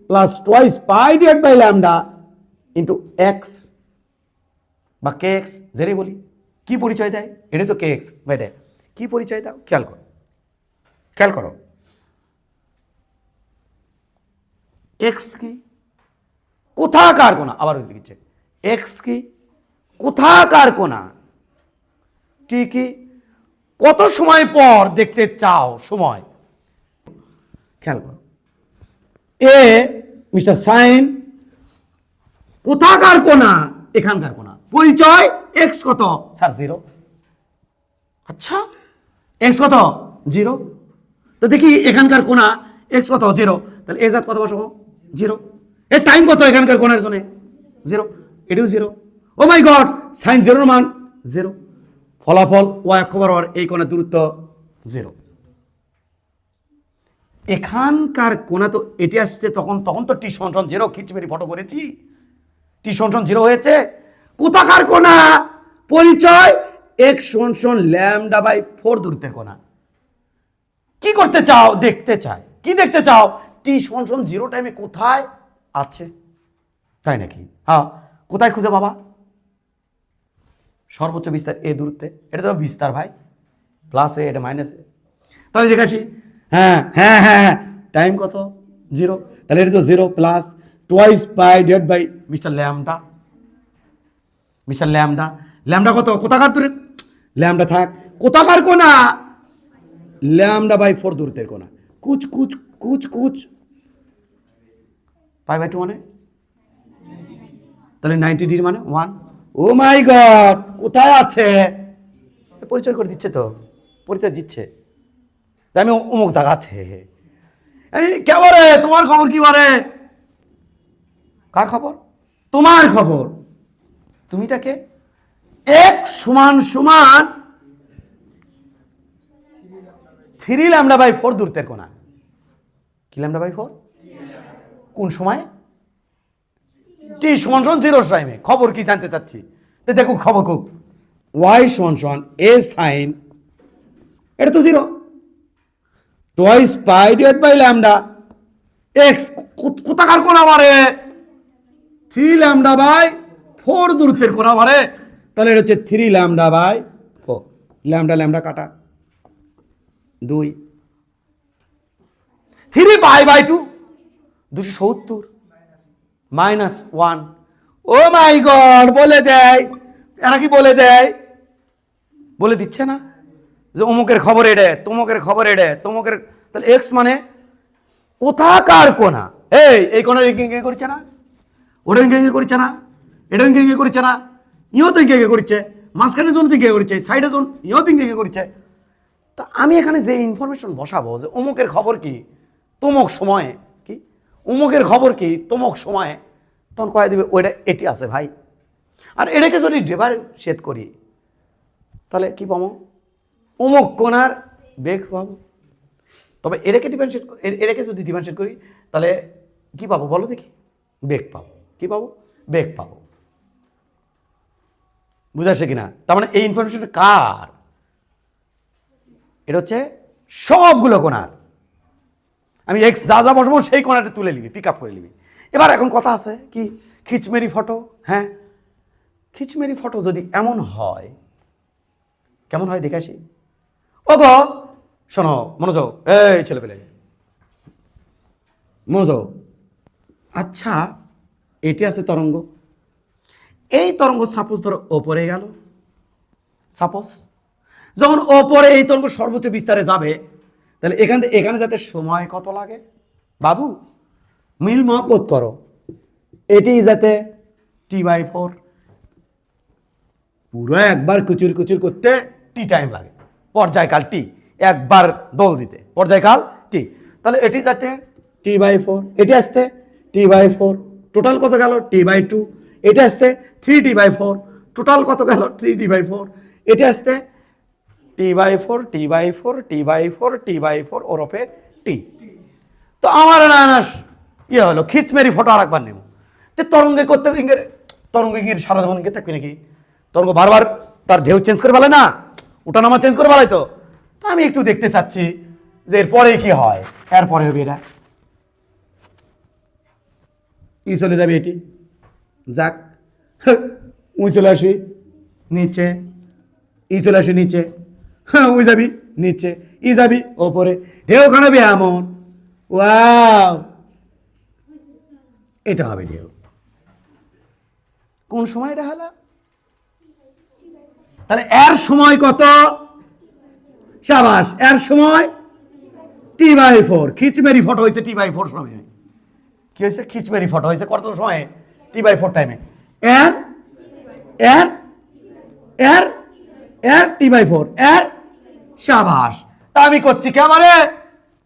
plus twice pi divide by lambda into x বা কে এক্স, যেটাই বলি। কি পরিচয় দেয়? এটা তো কে এক্স বা এটা কি পরিচয় দাও? খেয়াল করো, খেয়াল করো। এক্স কি? কোথাকার কোণা? আবার ওই দিকে এক্স কি? কোথাকার কোণা? টি কি? কত সময় পর দেখতে চাও সময়? খেয়াল করো, এ মিস্টার সাইন কোথাকার কোণা? এখানকার কোণা। পরিচয় এক্স কত? স্যার 0। আচ্ছা, এক্স কত? 0। তো দেখি এখানকার কোণা এক্স কত? 0। তাহলে এ জাত কত বসাবো? 0। এর টাইম কত এখানকার কোণার জন্য? 0। এটিও 0। ও মাই গড, সাইন 0 মান 0। ফলাফল ওয়াই অক্ষ বরাবর এই কোণের দূরত্ব 0। এখানকার কোণা তো এটি আসছে, তখন তো টি সমান সমান 0। খিচমেরি ফটো করেছি, টি সমান সমান 0 হয়েছে। কোথাকার কোণা? পরিচয় এক্স সমান সমান ল্যামডা বাই 4 দূরত্বের কোণা। কি করতে চাও? দেখতে চাই। কি দেখতে চাও? টি সমান সমান 0 টাইমে কোথায় আছে, তাই নাকি? হ্যাঁ, কোথায় খুঁজে বাবা? সর্বোচ্চ বিস্তার এ দূরত্বে, এটা তো বিস্তার ভাই, প্লাস এ, এটা মাইনাস এ। তাহলে দেখাসি, হ্যাঁ হ্যাঁ হ্যাঁ হ্যাঁ, টাইম কত? 0। তাহলে এটা তো 0 plus twice pi divide by mister lambda. Mister lambda, lambda কত? কোথাকার দূরে? ল্যামডা থাক, কোথাকার কোনা? ল্যামডা বাই 4 দূরত্বের কোনা। কুচ কুচ কুচ কুচ পাই বাই 2 মানে, তাহলে 90 ডিগ্রি মানে 1। ও মাই গড, কোথায় আছে? পরিচয় করে দিচ্ছে তো, পরিচয় দিচ্ছে যে আমি অমুক জায়গা আছে। এই কে বলে? তোমার খবর কি বলে? কার খবর? তোমার খবর। তুমিটাকে x সমান সমান 3 ল্যামডা বাই 4 দূরত্বের কোণা। কি ল্যামডা বাই 4? কোন সময়? t সমান সমান 0 টাইমে। খবর কি জানতে চাচ্ছি? তো দেখো খবর খুব, y সমান সমান a sin, এটা তো 0, twice pi divide by lambda x, কোথাকার কোণ আমারে? 3 ল্যামডা বাই 4 দূরত্বের কোণ আমারে। তাহলে এটা হচ্ছে 3 ল্যামডা বাই 4। ল্যামডা ল্যামডা কাটা, 2, 3 pi by 2, 270 minus 1। Oh my god, বলে দেয়। এরা কি বলে দেয়? বলে দিচ্ছে না যে অমুকের খবর এড়ে, তমুকের খবর এড়ে, তমুকের। তাহলে এক্স মানে কোথাকার কোণা? এই কোণার ইঙ্গে করছে না, ওটা ইঙ্গে করছে না, এটা ইঙ্গে করছে না, ইও তো ইঙ্গে করছে, মাঝখানের জন্য ইঙ্গে করছে, সাইডের জন্য ইও তো ইঙ্গে করছে। তা আমি এখানে যে ইনফরমেশন বসাবো যে অমুকের খবর কি তমুক সময়ে, কি অমুকের খবর কি তমুক সময়ে, তখন কয়ে দিবে ওইটা এটি আছে ভাই। আর এটাকে যদি ডিফারেন্সিয়েট করি তাহলে কি পাবো? অমুক কোণার বেগ পাবো। তবে এটাকে ডিফারেন্সিয়েট, এটাকে যদি ডিফারেন্সিয়েট করি তাহলে কি পাবো বলো দেখি? বেগ পাবো। কি পাবো? বেগ পাবো। বুঝাচ্ছে কিনা? তার মানে এই ইনফরমেশনটা কার? এটা হচ্ছে সবগুলো কোণার। আমি এক্স যা যা বসবো সেই কোণাটা তুলে নিবি, পিক আপ করে নিবি। এবার এখন কথা আছে কি, খিচমেরি ফটো। হ্যাঁ, খিচমেরি ফটো যদি এমন হয়, কেমন হয় দেখে আসি। ও গো শোনো, মনোযোগ, এই ছেলে পেলে মনোযোগ। আচ্ছা, এটি আছে তরঙ্গ, এই তরঙ্গ সাপোজ ধরো ওপরে গেল, সাপোজ যখন ওপরে এই তরঙ্গ সর্বোচ্চ বিস্তারে যাবে, তাহলে এখান থেকে এখানে যাতে সময় কত লাগে বাবু? মিল মহব্বত করো, এটি যাতে t/4, পুরো একবার কুচুর কুচুর করতে টি টাইম লাগে, পর্যায়কাল টি, একবার দোল দিতে পর্যায়কাল টি। তাহলে এটি যাতে t/4, এটি আসতে t/4, টোটাল কত গেল t/2, এটা আসতে 3t/4, টোটাল কত গেল 3t/4, এটা আসতে t/4 t/4 t/4 t/4 ওরফে টি। তো আমার না ইয়ে হলো খিচমেরি ফটো আর একবার নেব। যে তরঙ্গে করতে তরঙ্গে গিয়ে সারা জীবন গিয়ে থাকবে নাকি? তরঙ্গ বারবার তার ঢেউ চেঞ্জ করে ফেলে না, ওঠানামা চেঞ্জ করে ফেলাই। তো আমি একটু দেখতে চাচ্ছি যে এরপরে কি হয়। এরপরে হবে এটা ই চলে যাবে, এটি যাক, উই চলে আসবি নিচে, ই চলে আসবি নিচে, হ্যাঁ উই যাবি নিচে, ই যাবি ওপরে, ঢেউ খানাবি এমন। ওয়াও, এটা হবে ঢেউ। কোন সময় এটা হলো? তাহলে এর সময় কত? সাবাস, এর সময় t/4। খিচমেরি ফটো হয়েছে t/4 সময়। কি হয়েছে? খিচমেরি ফটো হয়েছে কত সময়? t/4 টাইমে। এর এর এর এর t/4 এর, সাবাস। তা আমি করছি কে মারে?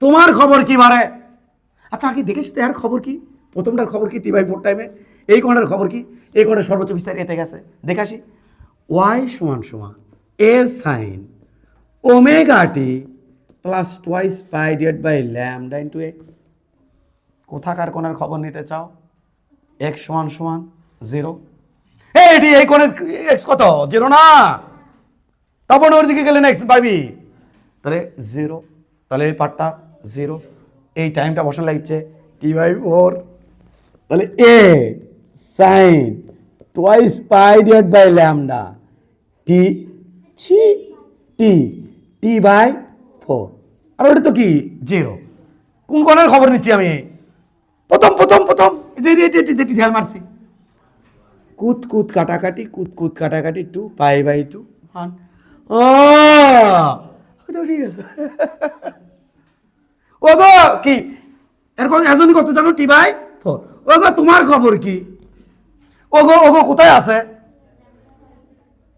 তোমার খবর কি মারে? আচ্ছা আগে দেখেছি তো এর খবর কি? প্রথমটার খবর কি t/4 টাইমে? এই কোণের খবর কি? এই কোণের সর্বোচ্চ বিস্তার এতে গেছে, দেখাসি। y সমান সমান a sin omega t plus twice pi divide by lambda into x. কোথাকার কোণের খবর নিতে চাও? x সমান সমান 0। এটি এই কোণের x কত? 0 না, তারপর ওর দিকে গেলে x পাবি, তাহলে 0। তাহলে এই পার্টটা 0, এই টাইমটা বসানো লাগছে t/4। তাহলে a sin twice pi divide by lambda t ছি টি টি বাই 4 আর ওটা তো কি 0 কোন কোণের খবর নিচ্ছি আমি প্রথম প্রথম প্রথম যেটি ঝাল মারছি কুত কুত কাটাকাটি কুত কুত কাটাকাটি 2 পাই বাই 2 1 ও ঠিক আছে ও গো কি এজনই কত জানো টি বাই 4 ও গো তোমার খবর কি ও গো কোথায় আছে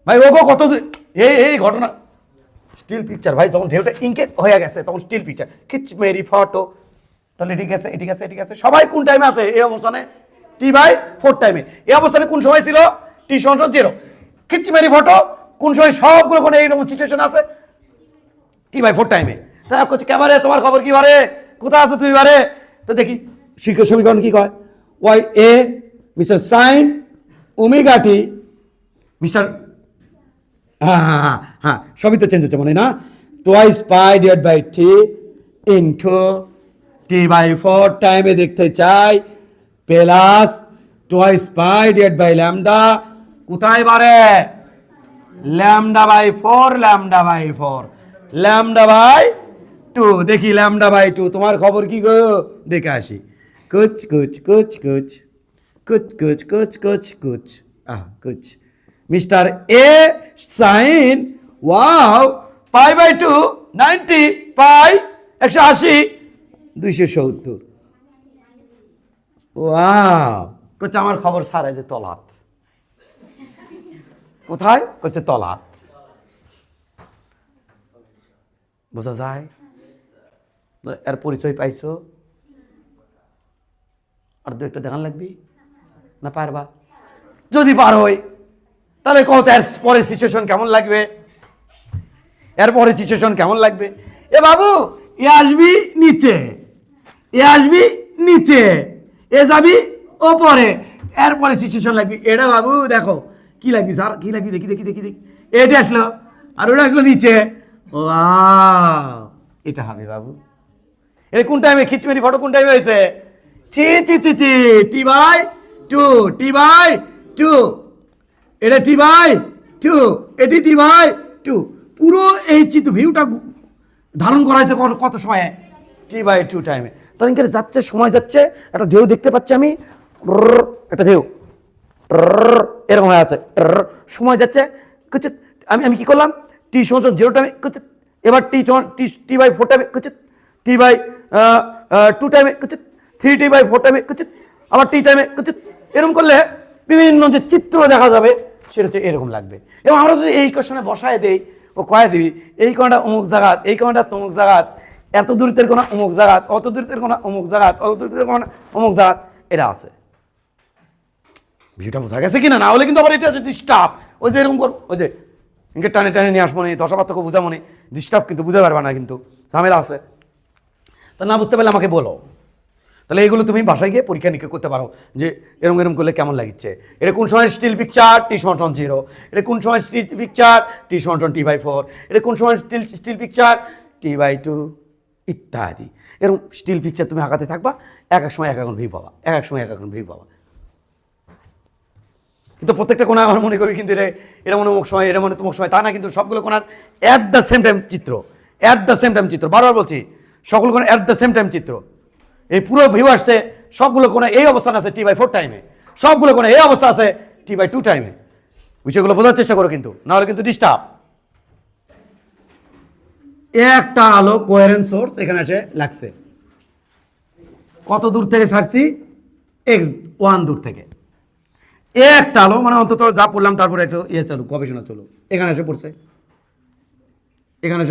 ভাই ও গো কত এই ঘটনা স্টিল পিকচার ভাই যখন ঢেউটা ইনকে হয়ে গেছে তখন স্টিল পিকচার খিচ মেরি ফটো তাহলে এটি গেছে সবাই কোন টাইমে আছে এই অবস্থানে টি বাই 4 টাইমে এই অবস্থানে কোন সময় ছিল টি সমান 0 খিচ মেরি ফটো কোন সময় সবগুলো কোন এইরকম সিচুয়েশন আছে টি বাই 4 টাইমে তা কোচ ক্যামেরা তোমার খবর কি বারে কোথায় আছো তুমি বারে তো দেখি সমীকরণ কি কয় y a mister sine omega t mister হ্যাঁ সবই তো চেঞ্জ হচ্ছে মনে না twice pi divide by t into t by 4 টাইমে দেখতে চাই plus twice pi divide by lambda কোথায় বারে lambda by 4 lambda by 4 lambda by 2 দেখি ল্যামডা বাই 2 তোমার খবর কি গো দেখে আসি কুচ কুচ কুচ কুচ কুচ কুচ কুচ কুচ কুচ কুচ mister a sine wow pi by 2 90 pi 180 270 wow কোচ আমার খবর সারা যে তলাত কোথায় কোচে তলাত বোঝা যায় এর পরিচয় পাইছো আর দু একটা দেখান লাগবি না পারবা যদি পার হই তাহলে কত এর পরে সিচুয়েশন কেমন লাগবে এর পরে সিচুয়েশন কেমন লাগবে এ বাবু এ আসবি নিচে এ আসবি নিচে এ যাবি ওপরে এরপরে সিচুয়েশন লাগবে এটা বাবু দেখো কি লাগবি স্যার কি লাগবি দেখি দেখি দেখি দেখি এটা আসলো আর ওটা আসলো নিচে ও এটা হবে বাবু এটা কোন টাইমে খিচমেরি ফটো কোন টাইমে হয়েছে ছি টি বাই 2 টি বাই 2 এটা টি বাই 2 এটি টি বাই 2 পুরো এই চিত্র ভিউটা ধারণ করা হয়েছে কত সময়ে টি বাই 2 টাইমে তখন কি যাচ্ছে সময় যাচ্ছে একটা ঢেউ দেখতে পাচ্ছি আমি একটা ঢেউ এরকম হয়ে আছে সময় যাচ্ছে আমি কি করলাম টি সমান 0 টাইমে এবার টি বাই 4 টাইমে টি বাই 2 টাইমে 3 টি বাই 4 টাইমে আবার টি টাইমে এরকম করলে বিভিন্ন যে চিত্র দেখা যাবে সেটা হচ্ছে এরকম লাগবে এবং আমরা যদি এই কোশ্চেনে বসায় দেই ও কয়ে দিবি এই কোণটা অমুক জায়গাত এই কোণটা তমুক জায়গাত এত দূরত্বের কোণা অমুক জায়গাত অত দূরত্বের কোণা অমুক জায়গাত অত দূরত্বের কোণা অমুক জায়গাত এটা আছে ভিউটা বোঝা গেছে কিনা না হলে কিন্তু আবার এটা আছে ডিস্টার্ব ওই যে এরকম ওই যে ইনকে টানে টানে নিয়ে আসবো নি দশাপার্থক্য বোঝাবো নি ডিস্টার্ব কিন্তু বুঝতে পারবে না কিন্তু ঝামেলা আছে তা না বুঝতে পারলে আমাকে বলো তাহলে এগুলো তুমি বাসায় গিয়ে পরীক্ষা নিরীক্ষা করতে পারো যে এরকম এরকম করলে কেমন লাগছে এটা কোন সময় স্টিল পিকচার টি সমান 0 এটা কোন সময় স্টিল পিকচার টি সমান টি বাই 4 এটা কোন সময় স্টিল পিকচার টি বাই 2 ইত্যাদি এরকম স্টিল পিকচার তুমি আঁকাতে থাকবা এক এক সময় এক এক ভিউ পাবা এক এক সময় এক এক ভিউ পাবা কিন্তু প্রত্যেকটা কোণা আমার মনে করি কিন্তু এটা মনে অমুক সময় এটা মনে তমুক সময় তা না কিন্তু সবগুলো কোণার অ্যাট দ্য সেম টাইম চিত্র বারবার বলছি সকল কোণা অ্যাট দ্য সেম টাইম চিত্র এই পুরো ভিউ আসছে সবগুলো কোণা এই অবস্থান আছে টি বাই 4 টাইমে সবগুলো কোণা এই অবস্থা আছে টি বাই 2 টাইমে বিষয়গুলো বোঝার চেষ্টা করো কিন্তু নাহলে কিন্তু ডিস্টার্ব একটা আলো কোয়ারেন্ট সোর্স এখানে এসে লাগছে কত দূর থেকে ছাড়ছি x1 দূর থেকে একটা আলো মানে অন্তত যা পড়লাম তারপরে একটু চলো গবেষণা চলো এখানে এসে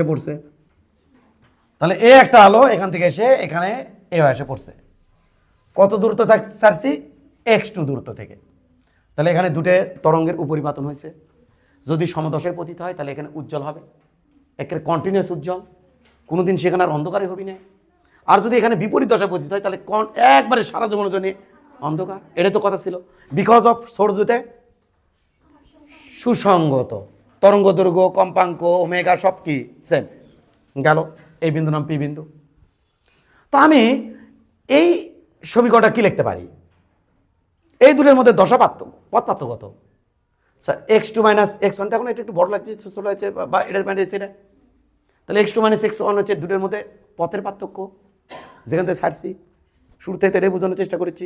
পড়ছে তাহলে একটা আলো এখান থেকে এসে এখানে এসে পড়ছে কত দূরত্ব ছাড়ছি x2 দূরত্ব থেকে তাহলে এখানে দুটো তরঙ্গের উপরিপাতন হয়েছে যদি সমদশায় পতিত হয় তাহলে এখানে উজ্জ্বল হবে একের কন্টিনিউয়াস উজ্জ্বল কোনোদিন সেখানে আর অন্ধকারে হবি না আর যদি এখানে বিপরীত দশায় পতিত হয় তাহলে একবারে সারা জীবনের জন্য অন্ধকার এটা তো কথা ছিল বিকজ অফ সোর্স দুতে সুসঙ্গত তরঙ্গ দৈর্ঘ্য কম্পাঙ্ক ওমেগা সব কি সেম গেল এই বিন্দু নাম পি বিন্দু তো আমি এই সমীকরণটা কি লিখতে পারি এই দুটোর মধ্যে দশা পার্থক্য, পথ পার্থক্য কত? স্যার x2 মাইনাস x1, এখন এটা একটু বড় লাগছে, ছোট লাগছে, বা এটা মাইনাস এটা, তাহলে x2 মাইনাস x1 হচ্ছে দুটোর মধ্যে পথের পার্থক্য, যেখান থেকে ছাড়ছি শুরু থেকে এটাই বোঝানোর চেষ্টা করেছি।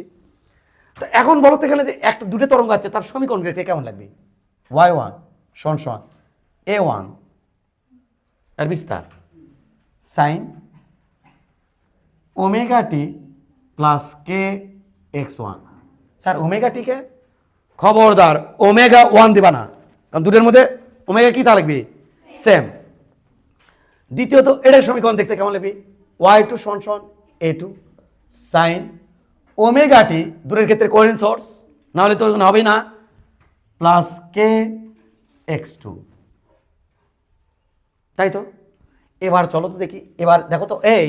তো এখন বলো তো এখানে যে একটা দুটো তরঙ্গ আছে, তার সমীকরণ কেমন লাগবে? y1 সমান সমান a1 এর বিস্তার সাইন ওমেগা টি প্লাস কে x1। স্যার ওমেগা টিকে খবরদার ওমেগা 1 দিবা না, কারণ দুটোর মধ্যে ওমেগা কি তা লাগবে সেম। দ্বিতীয়ত এটার সমীকরণ দেখতে কেমন লাগবে? y2 সমান সমান a2 সাইন ওমেগা টি, দূরের ক্ষেত্রে কোহেরেন্ট সোর্স, না হলে তো হবেই না, প্লাস কে x2। তাই তো? এবার চলো তো দেখি, এবার দেখো তো এই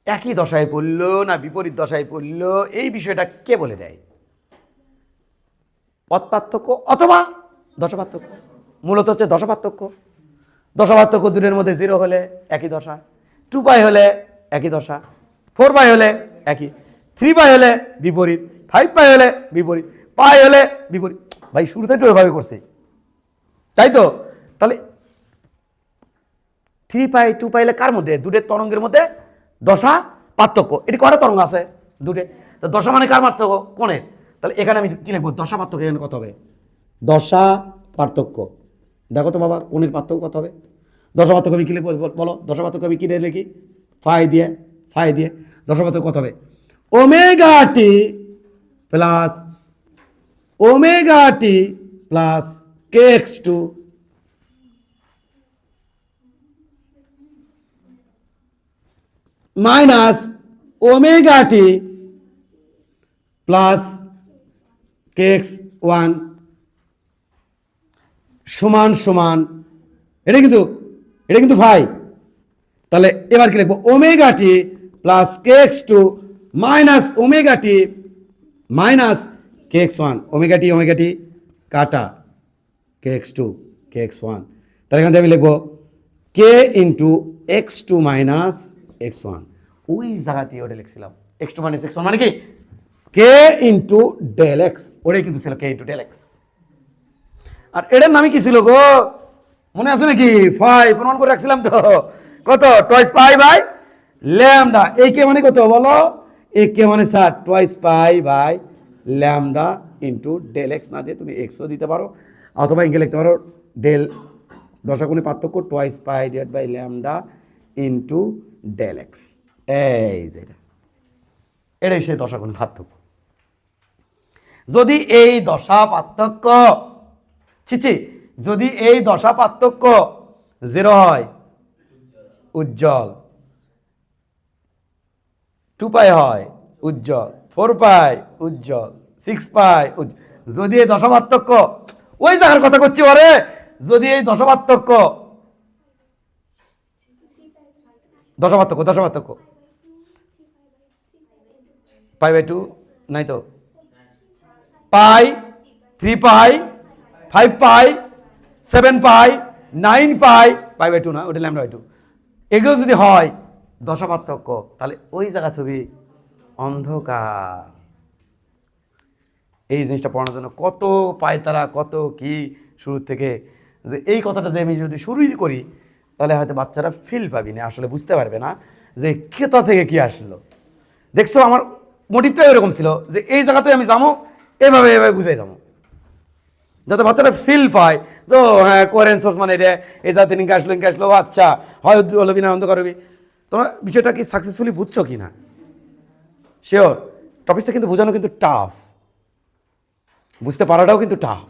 একই দশায় পড়লো না বিপরীত দশায় পড়লো, এই বিষয়টা কে বলে দেয়? পথ পার্থক্য অথবা দশা পার্থক্য। মূলত হচ্ছে দশা পার্থক্য। দশা পার্থক্য দুটোর মধ্যে 0 হলে একই দশা, 2π হলে একই দশা, 4π হলে একই, 3π হলে বিপরীত, 5π হলে বিপরীত, পাই হলে বিপরীত। ভাই শুরুতে একটু ওইভাবে করছি, তাই তো? তাহলে 3π 2π হলে কার মধ্যে? দুটের তরঙ্গের মধ্যে দশা পার্থক্য। এটি কটা তরঙ্গ আছে? দুটে। তো দশা মানে কার পার্থক্য? কোণের। তাহলে এখানে আমি কি লিখবো? দশা পার্থক্য। এখানে কত হবে? দশা পার্থক্য। দেখো তো বাবা কোণের পার্থক্য কত হবে? দশা পার্থক্য আমি কি লিখবো বলো? দশা পার্থক্য আমি কি দিয়ে লিখি? ফাই দিয়ে, ফাই দিয়ে। দশা পার্থক্য কত হবে? Omega t plus omega t plus কে x2 minus omega t plus kx1 সমান সমান, এটা কিন্তু ভাই। তাহলে এবার কি লিখবো? Omega t plus kx2 minus omega t minus kx1। Omega t কাটা, kx2 kx1। তাহলে এখান থেকে আমি লিখবো k into x2 minus x1। ওই জায়গাতে ওটা লিখছিলাম x2 মাইনাস x1 মানে কি k ইন্টু ডেল এক্স, ওটাই কিন্তু ছিল k ইন্টু ডেল এক্স। আর এটার নামই কি ছিল গো? মনে আছে নাকি? ফাই প্রমাণ করে রাখছিলাম তো। কত? Twice pi by lambda. এই কে মানে কত বলো? এই কে মানে sir twice pi by lambda into del x. না দিয়ে তুমি এক্সও দিতে পারো, অথবা ইংকে লিখতে পারো ডেল দশাগুণে পার্থক্য twice pi divide by lambda into del x. এই যে এটাই সেই দশাগুণে পার্থক্য। যদি এই দশা পার্থক্য যদি এই দশা পার্থক্য 0 হয় উজ্জ্বল, 2π হয় উজ্জ্বল, 4π উজ্জ্বল, 6π উজ্জ্বল। যদি এই দশা পার্থক্য, ওই জায়গার কথা করছি ওরে, যদি এই দশা পার্থক্য পাই বাই 2 নাই তো, পাই 3π 5π 7π 9π পাই বাই 2 না, ওটা ল্যামডা বাই 2, এগুলো যদি হয় দশা পার্থক্য, তাহলে ওই জায়গা থেকে অন্ধকার। এই জিনিসটা পড়ানোর জন্য কত পায়তারা, কত কি শুরু থেকে, যে এই কথাটা দিয়ে আমি যদি শুরুই করি তাহলে হয়তো বাচ্চারা ফিল পাবি না, আসলে বুঝতে পারবে না যে কোথা থেকে কি আসলো। দেখছো আমার মোটিভটাই এরকম ছিল যে এই জায়গাতে আমি যাবো, এভাবে বুঝাই যাবো, যাতে বাচ্চারা ফিল পায় যে হ্যাঁ কোহেরেন্ট সোর্স মানে এটা, এই জায়গাতে লিঙ্ক আসলো, আচ্ছা হয় হলবি না অন্ধকার হবি। তোমরা বিষয়টা কি সাকসেসফুলি বুঝছো কি না? শিওর টপিকটা কিন্তু বোঝানো কিন্তু টাফ, বুঝতে পারাটাও কিন্তু টাফ।